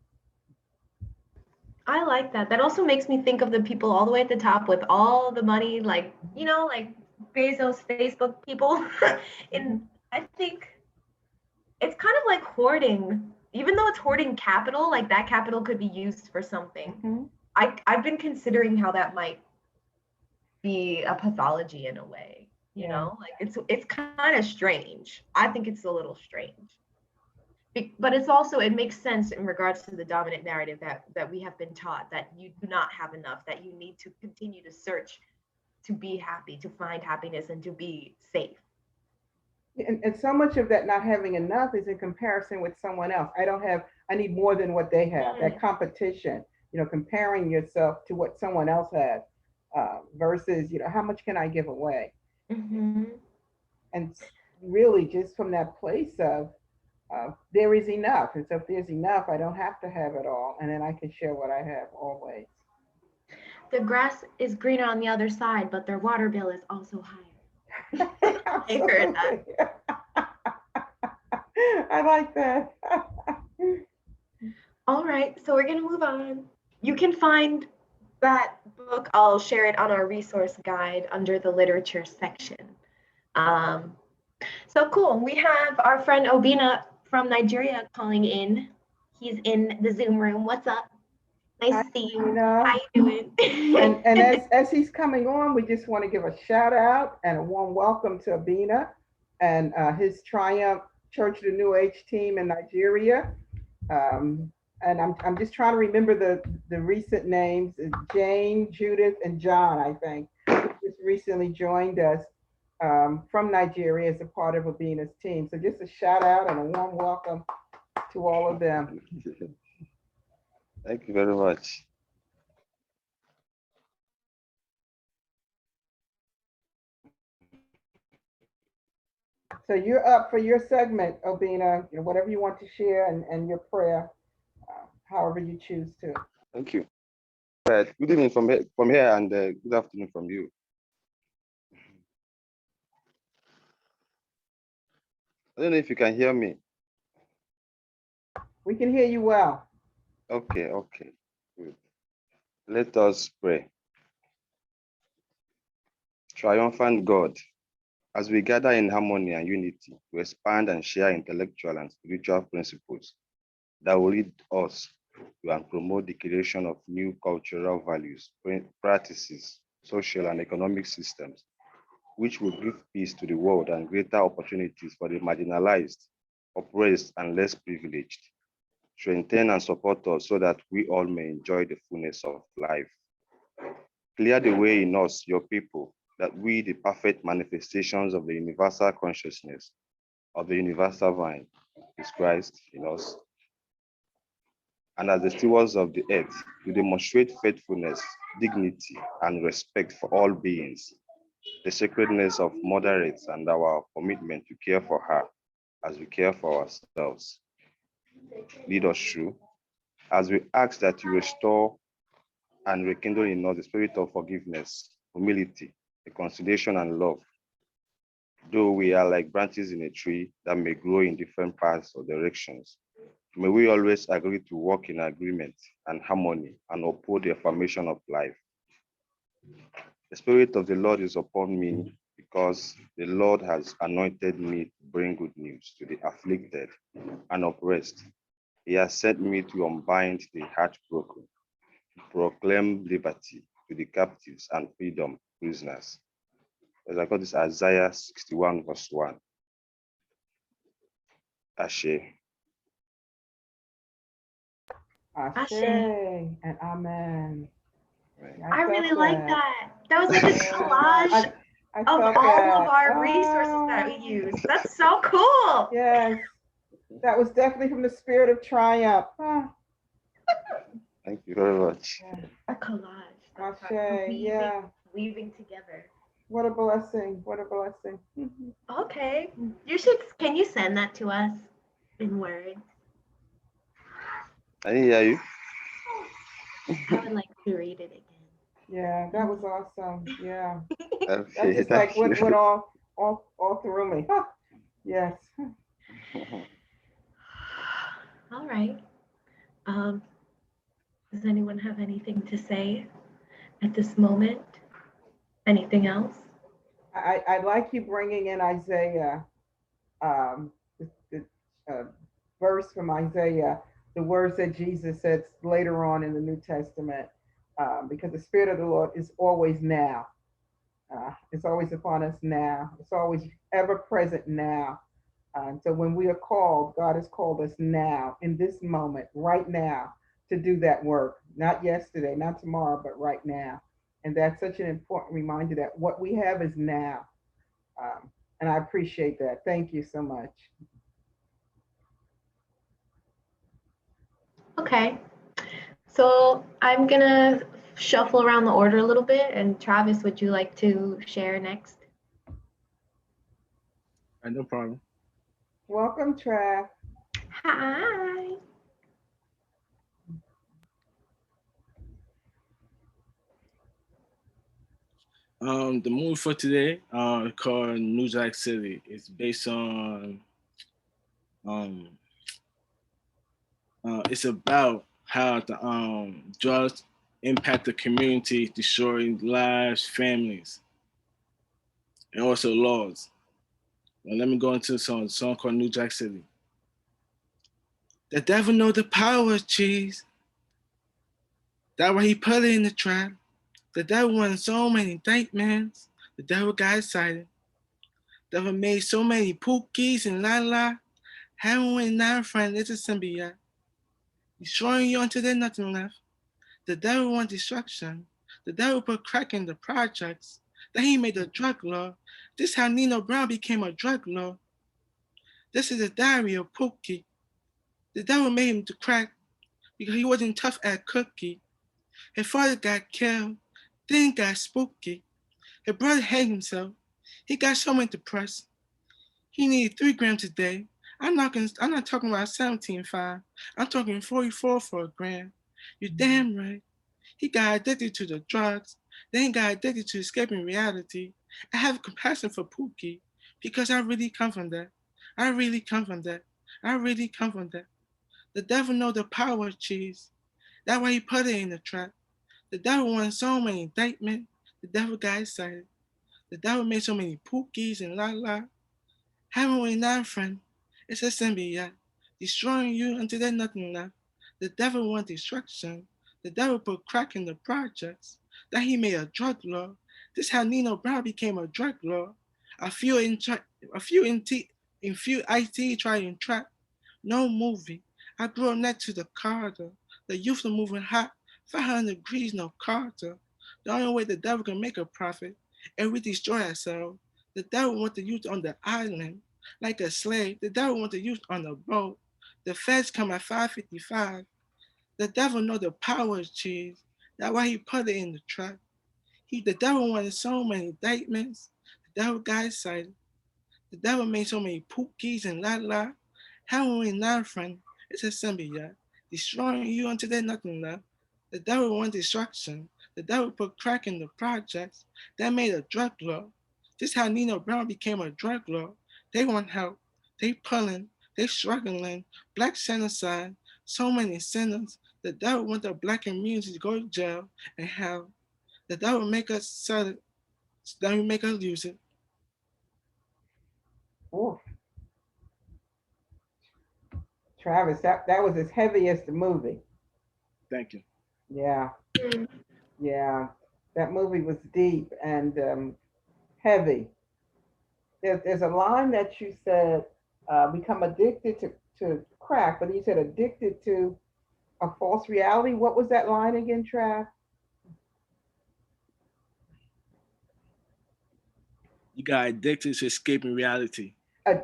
I like that. That also makes me think of the people all the way at the top with all the money, like Bezos, Facebook people. And I think it's kind of like hoarding. Even though it's hoarding capital, like that capital could be used for something. Mm-hmm. I've been considering how that might be a pathology in a way, you know, like it's kind of strange. I think it's a little strange. But it's also, it makes sense in regards to the dominant narrative that we have been taught, that you do not have enough, that you need to continue to search to be happy, to find happiness, and to be safe. And so much of that not having enough is in comparison with someone else. I need more than what they have. That competition, comparing yourself to what someone else has versus, how much can I give away? Mm-hmm. And really just from that place of there is enough. And so if there's enough, I don't have to have it all. And then I can share what I have always. The grass is greener on the other side, but their water bill is also higher. I heard that. I like that. All right, so we're gonna move on. You can find that book, I'll share it on our resource guide under the literature section. So cool, we have our friend Obinna from Nigeria calling in. He's in the Zoom room. What's up? Nice to see you. How you doing? and as he's coming on, we just want to give a shout out and a warm welcome to Obinna and his Triumph Church of the New Age team in Nigeria. And I'm just trying to remember the recent names. Jane, Judith, and John, I think, just recently joined us from Nigeria as a part of Obinna's team. So just a shout out and a warm welcome to all of them. Thank you very much. So you're up for your segment, Obinna. Whatever you want to share and your prayer, however you choose to. Thank you. Good evening from here and good afternoon from you. I don't know if you can hear me. We can hear you well. Okay, good. Let us pray. Triumphant God, as we gather in harmony and unity to expand and share intellectual and spiritual principles that will lead us to and promote the creation of new cultural values, practices, social and economic systems, which will give peace to the world and greater opportunities for the marginalized, oppressed, and less privileged. Strengthen and support us so that we all may enjoy the fullness of life. Clear the way in us, your people, that we, the perfect manifestations of the universal consciousness of the universal vine, is Christ in us. And as the stewards of the earth, we demonstrate faithfulness, dignity, and respect for all beings, the sacredness of Mother Earth, and our commitment to care for her as we care for ourselves. Lead us through, as we ask that you restore and rekindle in us the spirit of forgiveness, humility, reconciliation, and love. Though we are like branches in a tree that may grow in different paths or directions, may we always agree to work in agreement and harmony and uphold the affirmation of life. The Spirit of the Lord is upon me because the Lord has anointed me to bring good news to the afflicted and oppressed. He has sent me to unbind the heartbroken, to proclaim liberty to the captives and freedom to prisoners. As I got this Isaiah 61 verse 1. Ashe. Ashe and amen. I really like that. That was like a collage I of all that. of our resources that we use. That's so cool. Yes, that was definitely from the spirit of triumph. Thank you very much. Yeah. A collage. Ashe, yeah. Weaving together. What a blessing. What a blessing. Okay. Can you send that to us in words? I didn't hear you. I would like to read it again. Yeah, that was awesome. Yeah. Okay, That's just like what all through me. Yes. All right. Does anyone have anything to say at this moment? Anything else? I like you bringing in Isaiah, the verse from Isaiah, the words that Jesus says later on in the New Testament, because the Spirit of the Lord is always now. It's always upon us now. It's always ever present now. So when we are called, God has called us now, in this moment, right now, to do that work. Not yesterday, not tomorrow, but right now. And that's such an important reminder that what we have is now. And I appreciate that. Thank you so much. Okay. So I'm going to shuffle around the order a little bit. And Travis, would you like to share next? No problem. Welcome, Trav. Hi. The movie for today, called New Jack City. It's based on, it's about how the drugs impact the community, destroying lives, families, and also laws. Now let me go into the song called New Jack City. The devil know the power of cheese. That's why he put it in the trap. The devil wanted so many indictments. The devil got excited. The devil made so many pookies and la. Heroin not a friend, it's a symbiote. Destroying you until there's nothing left. The devil wants destruction. The devil put crack in the projects. Then he made a drug law. This is how Nino Brown became a drug lord. This is the diary of Pookie. The devil made him to crack. because he wasn't tough at cookie. His father got killed, then got spooky. His brother hated himself. He got so much depressed. He needed 3 grams a day. I'm not talking about 17.5. I'm talking 44 for a gram. You're damn right. He got addicted to the drugs, then got addicted to escaping reality. I have compassion for Pookie because I really come from that. I really come from that. I really come from that. The devil know the power of cheese. That's why he put it in the trap. The devil won so many indictments. The devil got excited. The devil made so many Pookies and la. Haven't we now, friend? It's a symbiote, destroying you until there's nothing left. The devil wants destruction. The devil put crack in the projects. That he made a drug law. This how Nino Brown became a drug law. A few IT try and trap. No movie. I grew up next to the Carter. The youth are moving hot. 500 degrees, no Carter. The only way the devil can make a profit is we destroy ourselves. The devil wants the youth on the island like a slave. The devil wants the youth on the boat. The feds come at 5:55. The devil know the power of cheese. That's why he put it in the trap. The devil wanted so many indictments. The devil got excited. The devil made so many pookies and la. How we not, friend? It's a symbiote, destroying you until there's nothing left. The devil wants destruction. The devil put crack in the projects. That made a drug law. This how Nino Brown became a drug law. They want help. They pulling. They struggling. Black genocide. So many sinners. The devil want the black community to go to jail and hell. The devil make us sell it. Then make us use it. Oof. Travis, that was as heavy as the movie. Thank you. Yeah. Yeah. That movie was deep and heavy. There's a line that you said, become addicted to crack, but you said addicted to a false reality. What was that line again, Trav? You got addicted to escaping reality.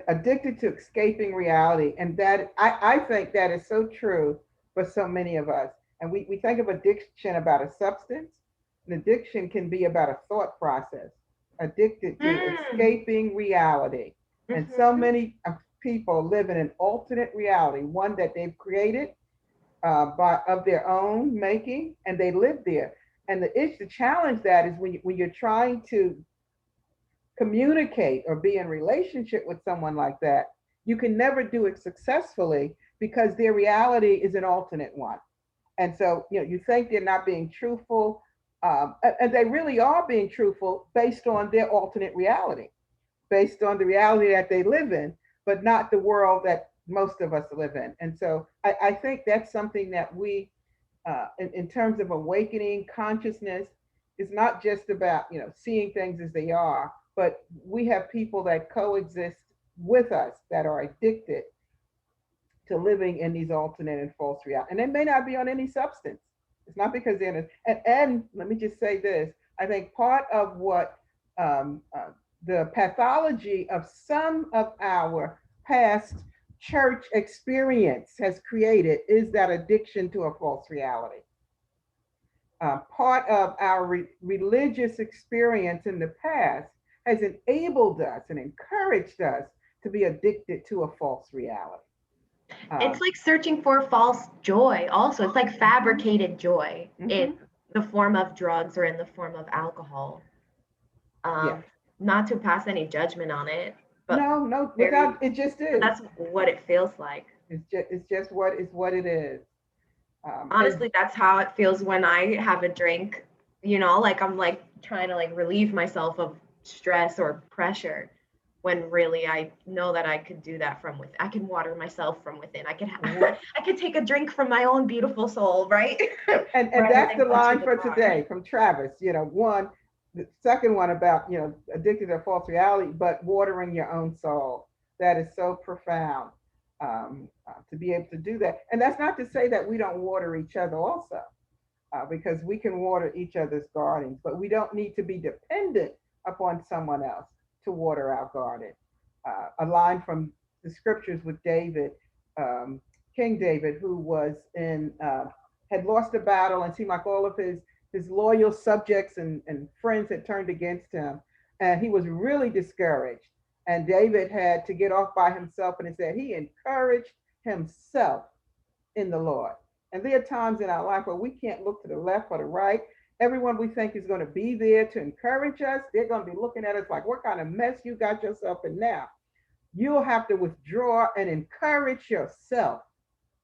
Addicted to escaping reality. And that I think that is so true for so many of us. And we think of addiction about a substance. An addiction can be about a thought process. Addicted to escaping reality. And so many people live in an alternate reality, one that they've created of their own making, and they live there. And the challenge that is when you're trying to communicate or be in relationship with someone like that, you can never do it successfully because their reality is an alternate one. And so, you think they're not being truthful, and they really are being truthful based on their alternate reality, based on the reality that they live in, but not the world that most of us live in. And so I think that's something that we, in terms of awakening consciousness, is not just about, seeing things as they are, but we have people that coexist with us that are addicted to living in these alternate and false realities. And they may not be on any substance. It's not because they're in a, and let me just say this. I think part of what the pathology of some of our past church experience has created is that addiction to a false reality. Part of our religious experience in the past has enabled us and encouraged us to be addicted to a false reality. It's like searching for false joy also. It's like fabricated joy in the form of drugs or in the form of alcohol. Not to pass any judgment on it, but no, without, it just is. That's what it feels like. It's just what it is. Honestly, that's how it feels when I have a drink, like I'm like trying to like relieve myself of stress or pressure, when really I know that I could do that from within. I can water myself from within. I could take a drink from my own beautiful soul, right? And that's the line for today from Travis. One, the second one about, addicted to false reality, but watering your own soul. That is so profound. To be able to do that. And that's not to say that we don't water each other also, because we can water each other's gardens, but we don't need to be dependent upon someone else to water our garden. A line from the scriptures with David, King David, who was had lost a battle and seemed like all of his loyal subjects and friends had turned against him. And he was really discouraged. And David had to get off by himself, and it said he encouraged himself in the Lord. And there are times in our life where we can't look to the left or the right. Everyone we think is going to be there to encourage us, they're going to be looking at us like, what kind of mess you got yourself in now? You'll have to withdraw and encourage yourself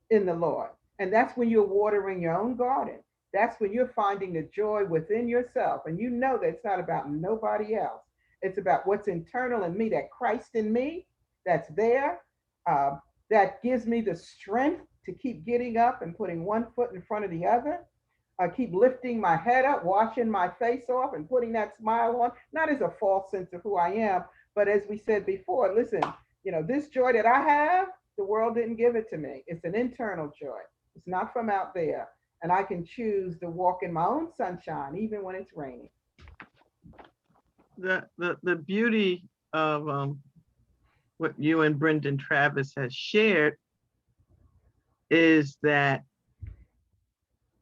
in the Lord. And that's when you're watering your own garden. That's when you're finding the joy within yourself. And you know that it's not about nobody else. It's about what's internal in me, that Christ in me that's there, that gives me the strength to keep getting up and putting one foot in front of the other. I keep lifting my head up, washing my face off and putting that smile on, not as a false sense of who I am, but as we said before, listen, this joy that I have, the world didn't give it to me. It's an internal joy. It's not from out there. And I can choose to walk in my own sunshine, even when it's raining. The beauty of what you and Brendan Travis has shared is that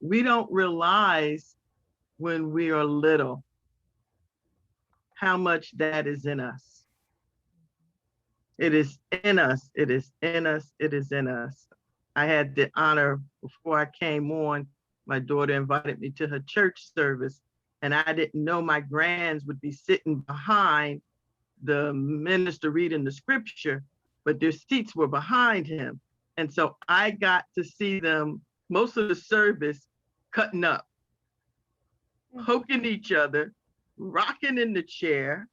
we don't realize when we are little how much that is in us. It is in us, it is in us, it is in us. I had the honor, before I came on, my daughter invited me to her church service, and I didn't know my grands would be sitting behind the minister reading the scripture, but their seats were behind him. And so I got to see them most of the service cutting up, poking each other, rocking in the chair,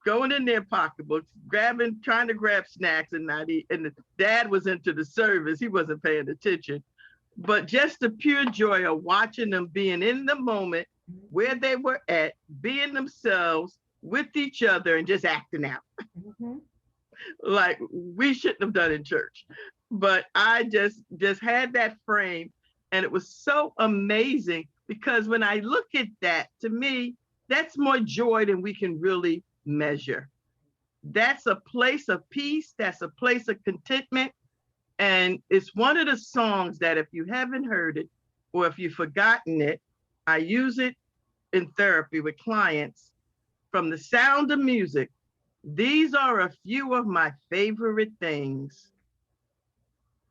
going in their pocketbooks, trying to grab snacks and not eat. And the dad was into the service. He wasn't paying attention. But just the pure joy of watching them being in the moment where they were at, being themselves with each other and just acting out. Like we shouldn't have done in church. But I just had that frame, and it was so amazing, because when I look at that, to me, that's more joy than we can really measure. That's a place of peace. That's a place of contentment. And it's one of the songs that if you haven't heard it, or if you've forgotten it, I use it in therapy with clients. From The Sound of Music, these are a few of my favorite things.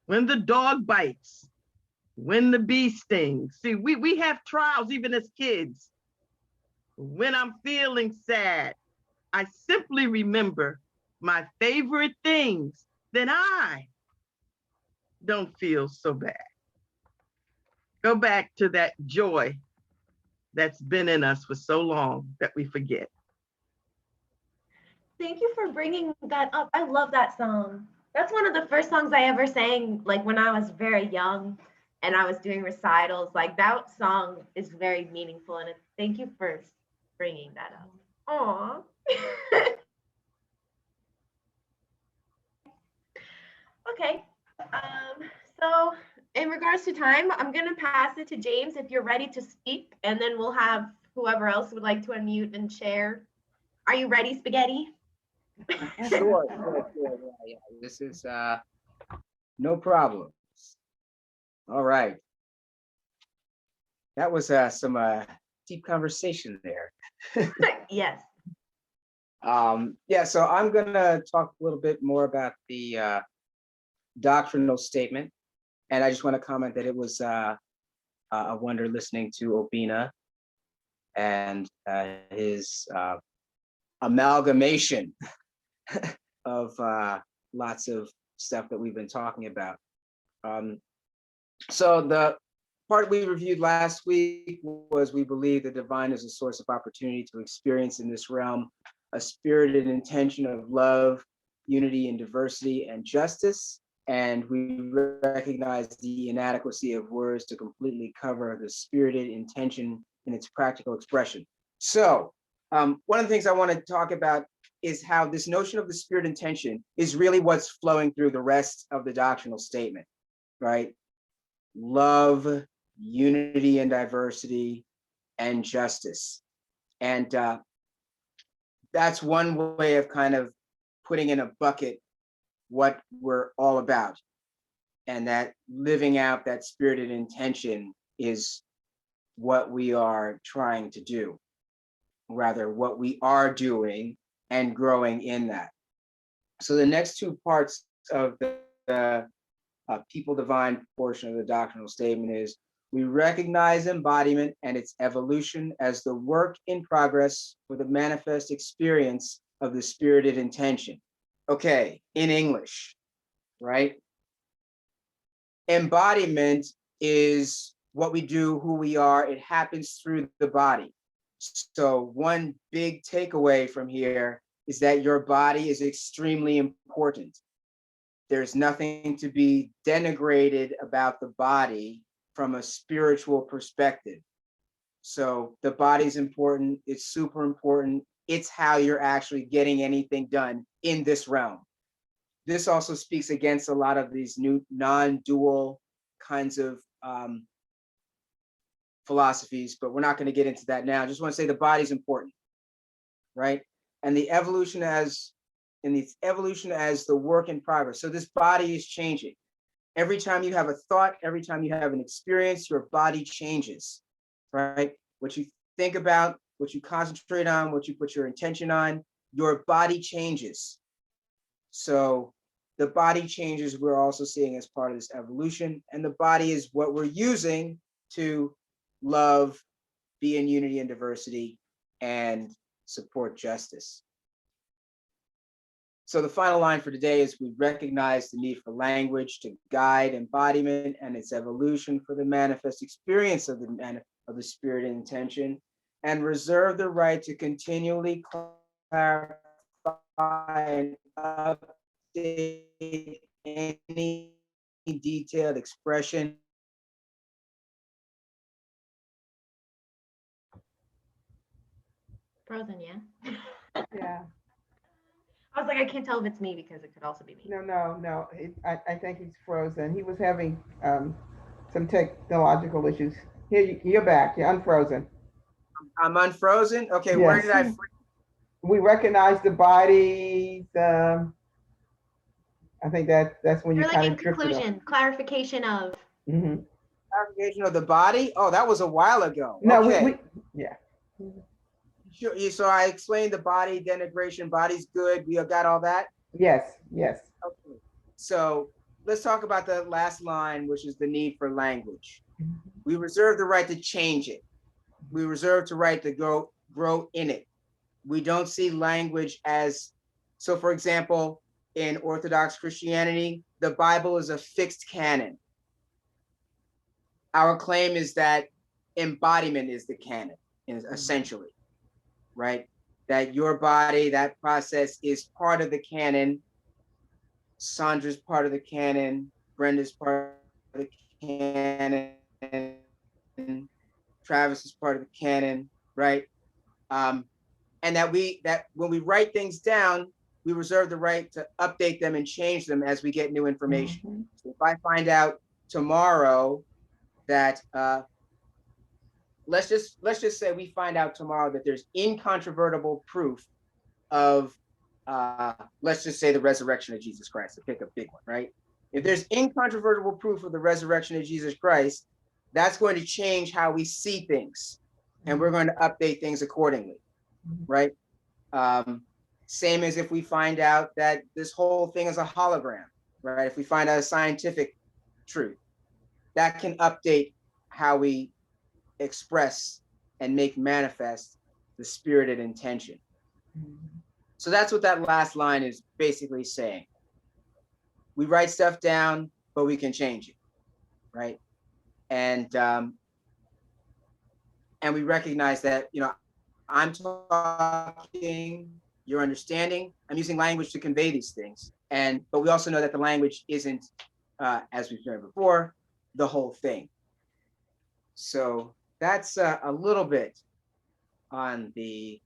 When the dog bites, when the bee stings. See, we have trials even as kids. When I'm feeling sad, I simply remember my favorite things, then I don't feel so bad. Go back to that joy that's been in us for so long that we forget. Thank you for bringing that up. I love that song. That's one of the first songs I ever sang, like when I was very young and I was doing recitals. Like that song is very meaningful, and thank you for bringing that up. Aw. Okay. So in regards to time, I'm going to pass it to James if you're ready to speak, and then we'll have whoever else would like to unmute and share. Are you ready, Spaghetti? Sure. Yeah. This is no problem. All right. That was some deep conversation there. Yes. Yeah, so I'm gonna talk a little bit more about the doctrinal statement. And I just want to comment that it was a wonder listening to Obinna and his amalgamation of lots of stuff that we've been talking about. So the part we reviewed last week was we believe the divine is a source of opportunity to experience in this realm a spirited intention of love, unity, and diversity and justice. And we recognize the inadequacy of words to completely cover the spirited intention in its practical expression. So one of the things I want to talk about is how this notion of the spirit intention is really what's flowing through the rest of the doctrinal statement, right? Love, unity and diversity, and justice. And that's one way of kind of putting in a bucket what we're all about. and that living out that spirited intention is what we are trying to do, rather what we are doing and growing in that. So the next two parts of the people divine portion of the doctrinal statement is we recognize embodiment and its evolution as the work in progress for the manifest experience of the spirited intention. Okay, in English, right? Embodiment is what we do, who we are. It happens through the body. So one big takeaway from here is that your body is extremely important. There's nothing to be denigrated about the body from a spiritual perspective. So the body's important, it's super important. It's how you're actually getting anything done in this realm. This also speaks against a lot of these new non-dual kinds of philosophies, but we're not going to get into that now. I just want to say the body's important, right? And the evolution as the work in progress. So this body is changing. Every time you have a thought, every time you have an experience, your body changes, right? What you think about, what you concentrate on, what you put your intention on, your body changes. So the body changes we're also seeing as part of this evolution, and the body is what we're using to love, be in unity and diversity, and support justice. So the final line for today is we recognize the need for language to guide embodiment and its evolution for the manifest experience of the spirit and intention, and reserve the right to continually clarify and update any detailed expression. Frozen, yeah? Yeah. I was like, I can't tell if it's me because it could also be me. No. I think he's frozen. He was having some technological issues. Here, you're back. You're unfrozen. I'm unfrozen. Okay, Yes. where did I? We recognize the bodies. I think that's when you Or like kind in of drifted up. conclusion, clarification of. Mm-hmm. Clarification of the body. Oh, that was a while ago. No, okay. Yeah. Sure. So I explained the body denigration. Body's good. We got all that. Yes. Okay. So let's talk about the last line, which is the need for language. We reserve the right to change it. We reserve the right to grow in it. We don't see language as, so for example, in Orthodox Christianity, the Bible is a fixed canon. Our claim is that embodiment is the canon, essentially, right? That your body, that process is part of the canon. Sandra's part of the canon. Brenda's part of the canon. Travis is part of the canon, right? And that when we write things down, we reserve the right to update them and change them as we get new information. Mm-hmm. So if I find out tomorrow that let's just say we find out tomorrow that there's incontrovertible proof of let's just say the resurrection of Jesus Christ, to pick a big one, right? If there's incontrovertible proof of the resurrection of Jesus Christ, that's going to change how we see things, and we're going to update things accordingly, right? Same as if we find out that this whole thing is a hologram, right? If we find out a scientific truth, that can update how we express and make manifest the spirited intention. So that's what that last line is basically saying. We write stuff down, but we can change it, right? And we recognize that, I'm talking, you're understanding, I'm using language to convey these things. But we also know that the language isn't, as we've said before, the whole thing. So that's a little bit on the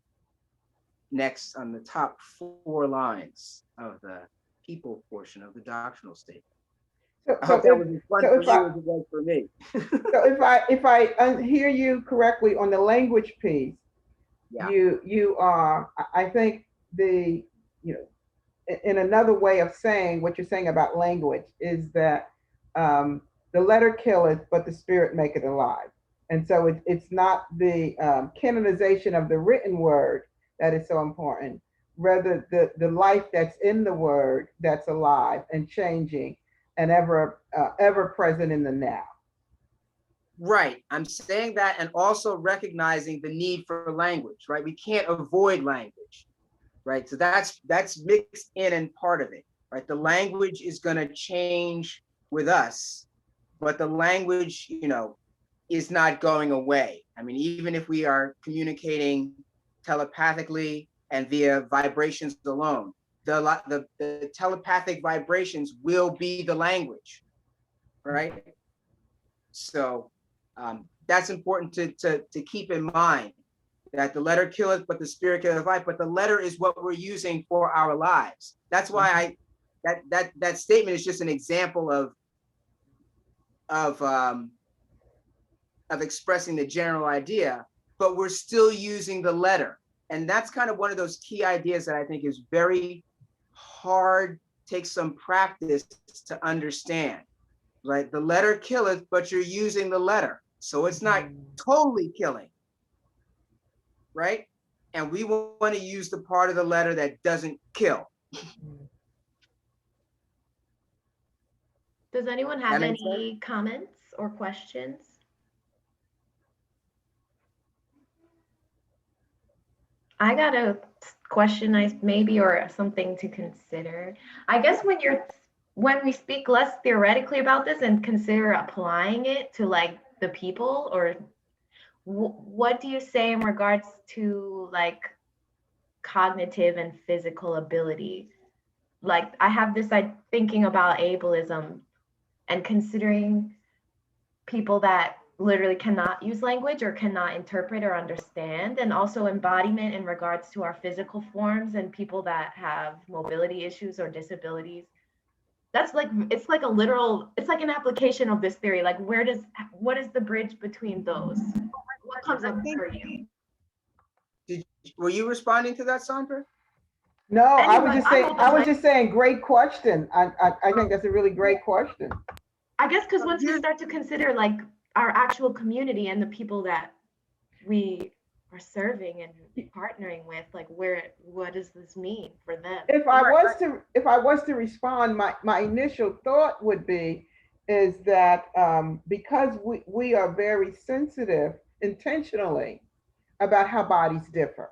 top 4 lines of the people portion of the doctrinal statement. I hope that was as fun for you as it was for me. So if I hear you correctly on the language piece, yeah. you are, I think in another way of saying what you're saying about language is that the letter killeth, but the spirit maketh alive. And so it's not the canonization of the written word that is so important, rather the life that's in the word that's alive and changing and ever present in the now. Right. I'm saying that, and also recognizing the need for language, right? We can't avoid language, right? So that's mixed in and part of it, right? The language is going to change with us, but the language, you know, is not going away. I mean, even if we are communicating telepathically and via vibrations alone, the telepathic vibrations will be the language, right? So that's important to keep in mind, that the letter killeth, but the spirit killeth life. But the letter is what we're using for our lives. That's why that statement is just an example of expressing the general idea, but we're still using the letter. And that's kind of one of those key ideas that I think is very hard, takes some practice to understand, right? The letter killeth, but you're using the letter. So it's not totally killing, right? And we want to use the part of the letter that doesn't kill. Does anyone have any comments or questions? I got a question, maybe, or something to consider. I guess when we speak less theoretically about this and consider applying it to like the people, or what do you say in regards to like cognitive and physical ability? Like I have this thinking about ableism and considering people that literally cannot use language or cannot interpret or understand, and also embodiment in regards to our physical forms and people that have mobility issues or disabilities. That's like, it's like a literal, it's like an application of this theory. Like what is the bridge between those? What comes up for you? Were you responding to that, Sandra? No, I was just saying, great question. I think that's a really great question. I guess because once we start to consider like our actual community and the people that we are serving and partnering with, like what does this mean for them? If I was to respond, my initial thought would be is that because we are very sensitive intentionally about how bodies differ.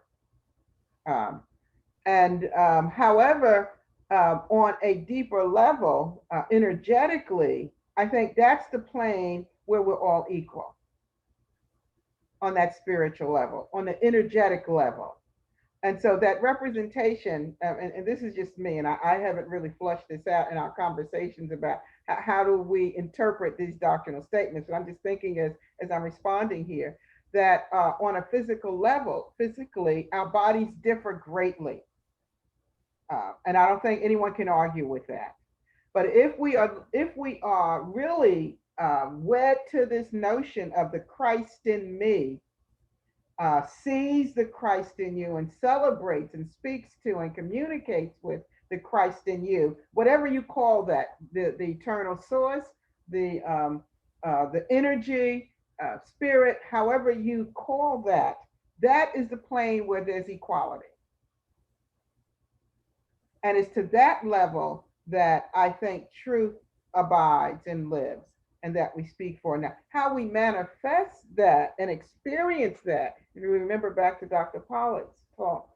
However, on a deeper level, energetically, I think that's the plane where we're all equal on that spiritual level, on the energetic level. And so that representation, and this is just me, and I haven't really flushed this out in our conversations about how do we interpret these doctrinal statements, but I'm just thinking as I'm responding here, that on a physical level, physically, our bodies differ greatly. And I don't think anyone can argue with that. But if we are really wed to this notion of the Christ in me, sees the Christ in you and celebrates and speaks to and communicates with the Christ in you, whatever you call that, the eternal source, the energy, spirit, however you call that, that is the plane where there's equality. And it's to that level that I think truth abides and lives, and that we speak for. Now, how we manifest that and experience that, if you remember back to Dr. Pollock's talk,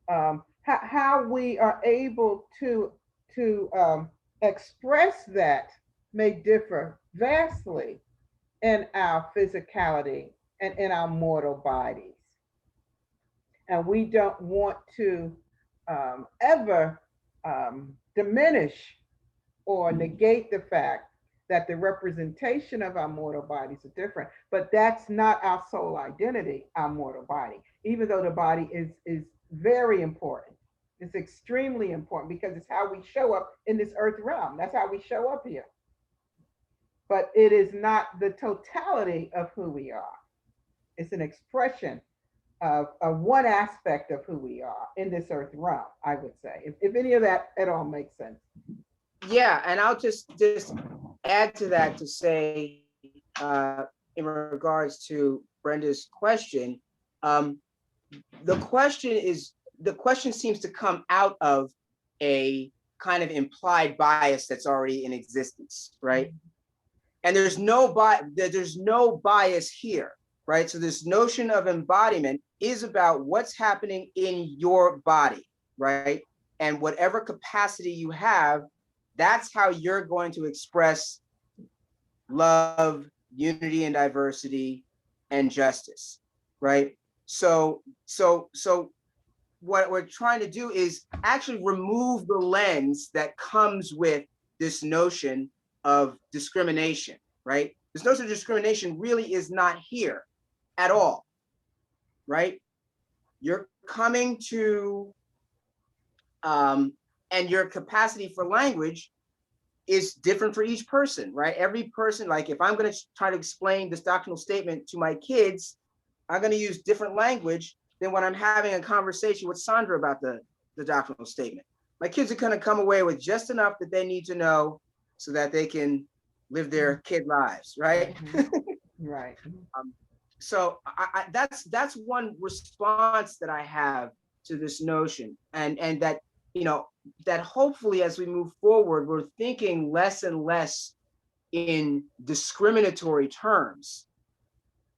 how we are able to express that may differ vastly in our physicality and in our mortal bodies. And we don't want to ever diminish or negate the fact that the representation of our mortal bodies are different, but that's not our sole identity, our mortal body, even though the body is very important. It's extremely important because it's how we show up in this earth realm. That's how we show up here. But it is not the totality of who we are. It's an expression of one aspect of who we are in this earth realm, I would say, if any of that at all makes sense. Yeah, and I'll just add to that to say, in regards to Brenda's question, the question seems to come out of a kind of implied bias that's already in existence, right? And there's no bias here, right? So this notion of embodiment is about what's happening in your body, right? And whatever capacity you have, that's how you're going to express love, unity and diversity, and justice, right? So what we're trying to do is actually remove the lens that comes with this notion of discrimination, right? This notion of discrimination really is not here at all, right? You're coming to, and your capacity for language is different for each person, right? Every person, like if I'm going to try to explain this doctrinal statement to my kids, I'm going to use different language than when I'm having a conversation with Sandra about the doctrinal statement. My kids are going to come away with just enough that they need to know so that they can live their kid lives, right? Right. So that's one response that I have to this notion, and that, you know, that hopefully as we move forward, we're thinking less and less in discriminatory terms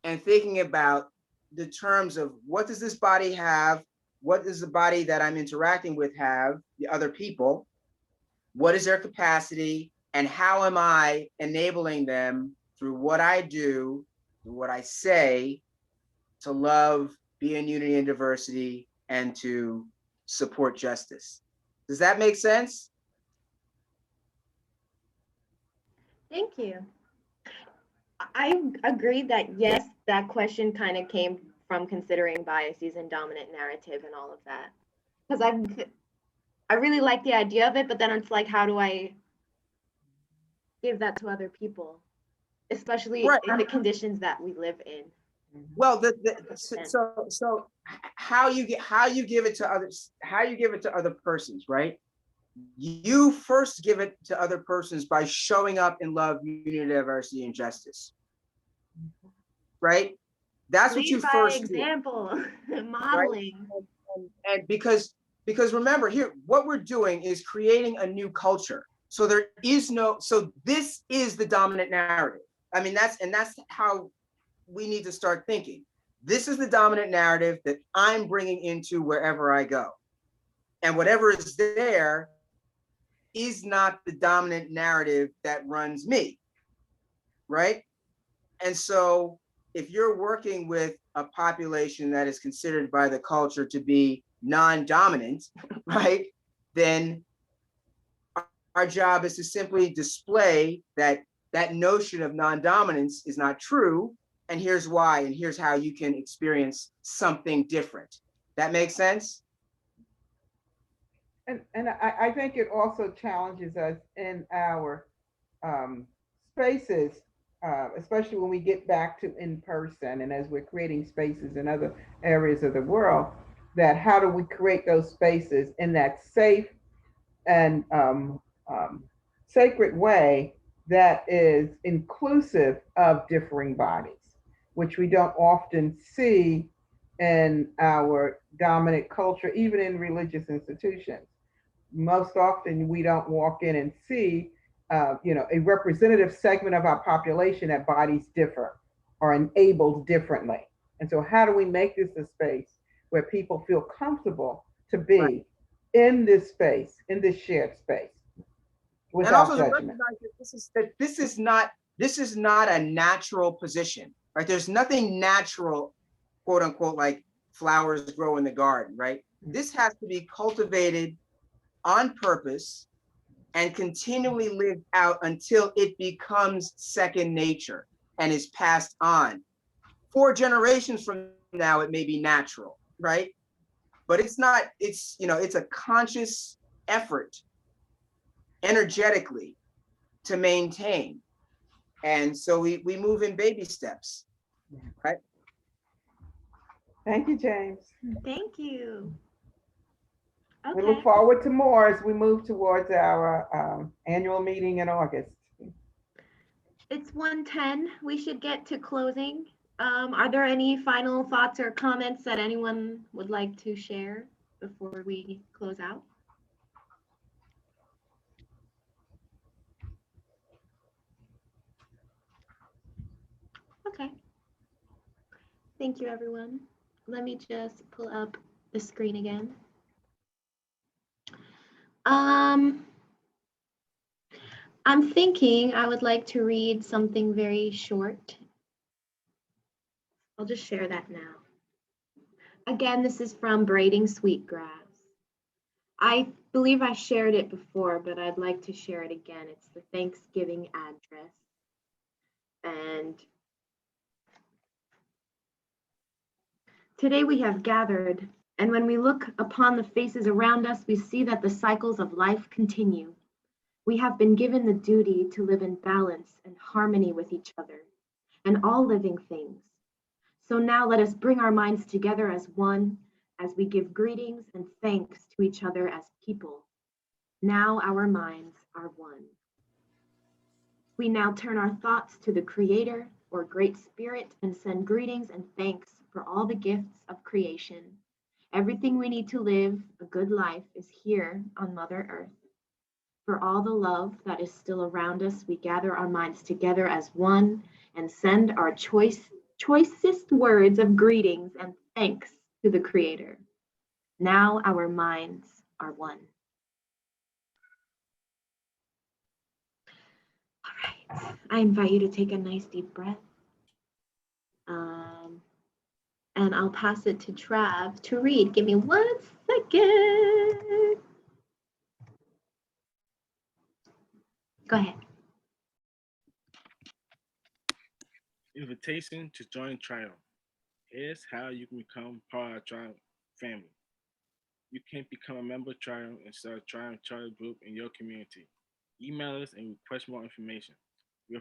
and thinking about the terms of what does this body have? What does the body that I'm interacting with have, the other people? What is their capacity? And how am I enabling them through what I do, through what I say, to love, be in unity and diversity, and to support justice? Does that make sense? Thank you. I agree that yes, that question kind of came from considering biases and dominant narrative and all of that. Because I really like the idea of it, but then it's like, how do I give that to other people, especially in the conditions that we live in? Well, so how you give it to others, how you give it to other persons, right? You first give it to other persons by showing up in love, unity, diversity, and justice, right? That's what you first example, modeling. Right? And because remember here, what we're doing is creating a new culture. So there is no, so this is the dominant narrative. I mean, that's how we need to start thinking. This is the dominant narrative that I'm bringing into wherever I go. And whatever is there is not the dominant narrative that runs me, right? And so if you're working with a population that is considered by the culture to be non-dominant, right, then our job is to simply display that that notion of non-dominance is not true, and here's why, and here's how you can experience something different. That makes sense? And I think it also challenges us in our spaces, especially when we get back to in person, and as we're creating spaces in other areas of the world, that how do we create those spaces in that safe and sacred way that is inclusive of differing bodies, which we don't often see in our dominant culture, even in religious institutions. Most often we don't walk in and see a representative segment of our population that bodies differ or enabled differently. And so how do we make this a space where people feel comfortable to be in this space, in this shared space, without and also judgment? That this is not a natural position, right? There's nothing natural, quote unquote, like flowers grow in the garden, right? This has to be cultivated on purpose and continually lived out until it becomes second nature and is passed on. 4 generations from now, it may be natural, right? But it's not, it's a conscious effort energetically to maintain. And so we move in baby steps, right? Thank you, James. Thank you. We look forward to more as we move towards our annual meeting in August. It's 1:10. We should get to closing. Are there any final thoughts or comments that anyone would like to share before we close out? Okay. Thank you, everyone. Let me just pull up the screen again. I'm thinking I would like to read something very short. I'll just share that now. Again, this is from Braiding Sweetgrass. I believe I shared it before, but I'd like to share it again. It's the Thanksgiving address. And today we have gathered, and when we look upon the faces around us, we see that the cycles of life continue. We have been given the duty to live in balance and harmony with each other and all living things. So now let us bring our minds together as one, as we give greetings and thanks to each other as people. Now our minds are one. We now turn our thoughts to the Creator or Great Spirit and send greetings and thanks for all the gifts of creation. Everything we need to live a good life is here on Mother Earth. For all the love that is still around us, we gather our minds together as one and send our choicest words of greetings and thanks to the Creator. Now our minds are one. All right, I invite you to take a nice deep breath. And I'll pass it to Trav to read. Give me 1 second. Go ahead. Invitation to join Trial. Here's how you can become part of Trial family. You can become a member of Trial and start a Trial Charter group in your community. Email us and request more information. We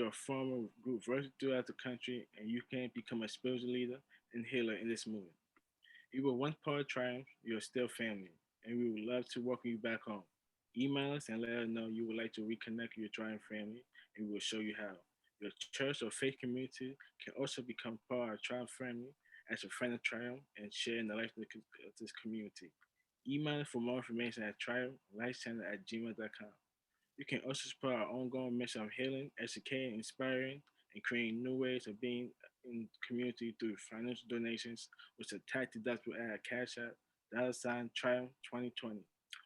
are forming group virtually throughout the country, and you can become a spiritual leader and healer in this movement. You were once part of Triumph, you are still family, and we would love to welcome you back home. Email us and let us know you would like to reconnect with your Triumph family, and we will show you how. Your church or faith community can also become part of Triumph family as a friend of Triumph and share in the life of this community. Email us for more information at triumphlifechannel@gmail.com. You can also support our ongoing mission of healing, educating, inspiring, and creating new ways of being in the community through financial donations, which are tax deductible at Cash App, $Triumph 2020,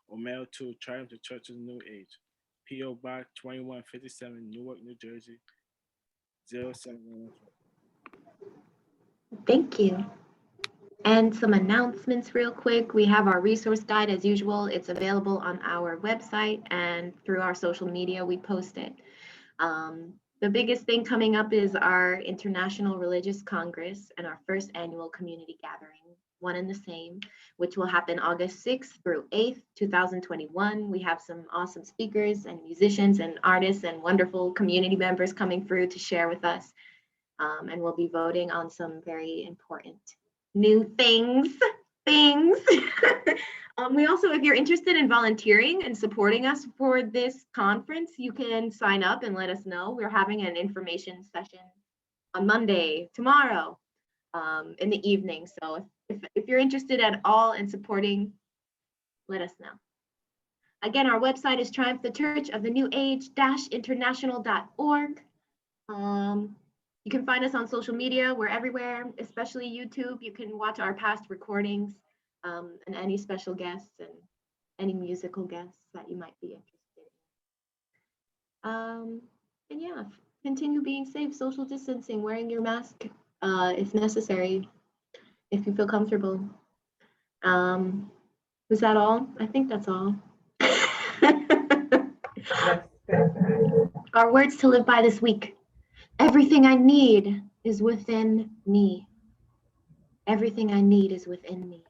or mail to Triumph the Church of the New Age, P.O. Box 2157, Newark, New Jersey, 07114. Thank you. And some announcements real quick. We have our resource guide as usual. It's available on our website and through our social media, we post it. The biggest thing coming up is our International Religious Congress and our first annual community gathering, one and the same, which will happen August 6th through 8th, 2021. We have some awesome speakers and musicians and artists and wonderful community members coming through to share with us. And we'll be voting on some very important new things. We also, if you're interested in volunteering and supporting us for this conference, you can sign up and let us know. We're having an information session on Monday, tomorrow, in the evening. So if you're interested at all in supporting, let us know. Again, our website is Triumph the Church of the New Age-international.org. You can find us on social media. We're everywhere, especially YouTube. You can watch our past recordings and any special guests and any musical guests that you might be interested in. And yeah, continue being safe, social distancing, wearing your mask if necessary, if you feel comfortable. Was that all? I think that's all. Our words to live by this week. Everything I need is within me. Everything I need is within me.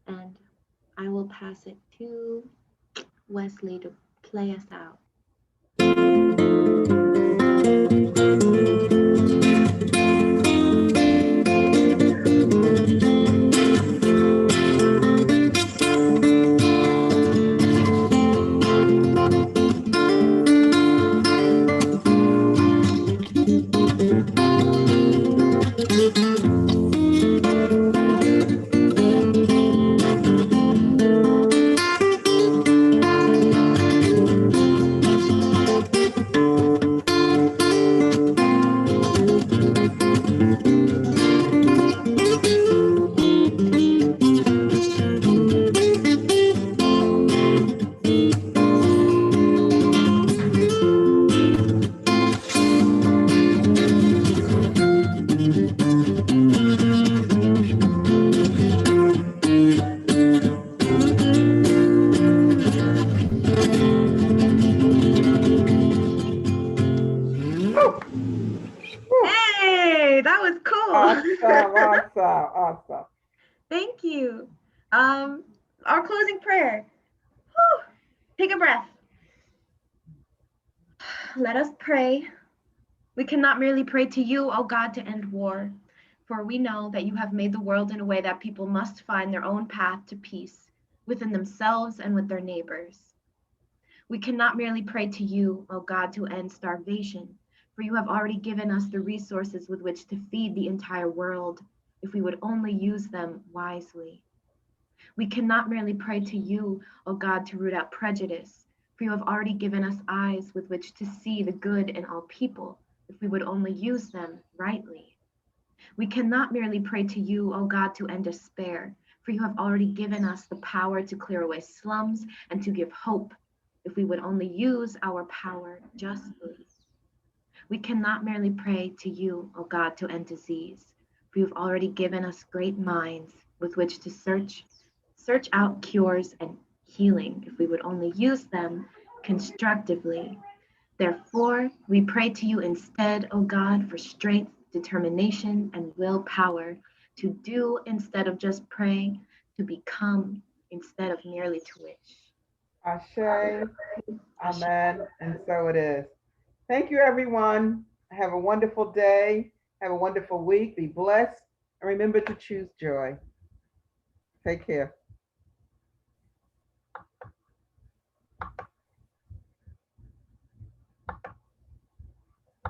And I will pass it to Wesley to play us out. Hey, that was cool. Awesome. Thank you. Our closing prayer. Whew. Take a breath. Let us pray. We cannot merely pray to you, O God, to end war, for we know that you have made the world in a way that people must find their own path to peace within themselves and with their neighbors. We cannot merely pray to you, O God, to end starvation, for you have already given us the resources with which to feed the entire world, if we would only use them wisely. We cannot merely pray to you, O God, to root out prejudice, for you have already given us eyes with which to see the good in all people, if we would only use them rightly. We cannot merely pray to you, O God, to end despair, for you have already given us the power to clear away slums and to give hope, if we would only use our power justly. We cannot merely pray to you, O God, to end disease, for you've already given us great minds with which to search out cures and healing, if we would only use them constructively. Therefore, we pray to you instead, O God, for strength, determination, and willpower to do instead of just pray, to become instead of merely to wish. Ashe, amen, and so it is. Thank you, everyone. Have a wonderful day. Have a wonderful week. Be blessed. And remember to choose joy. Take care.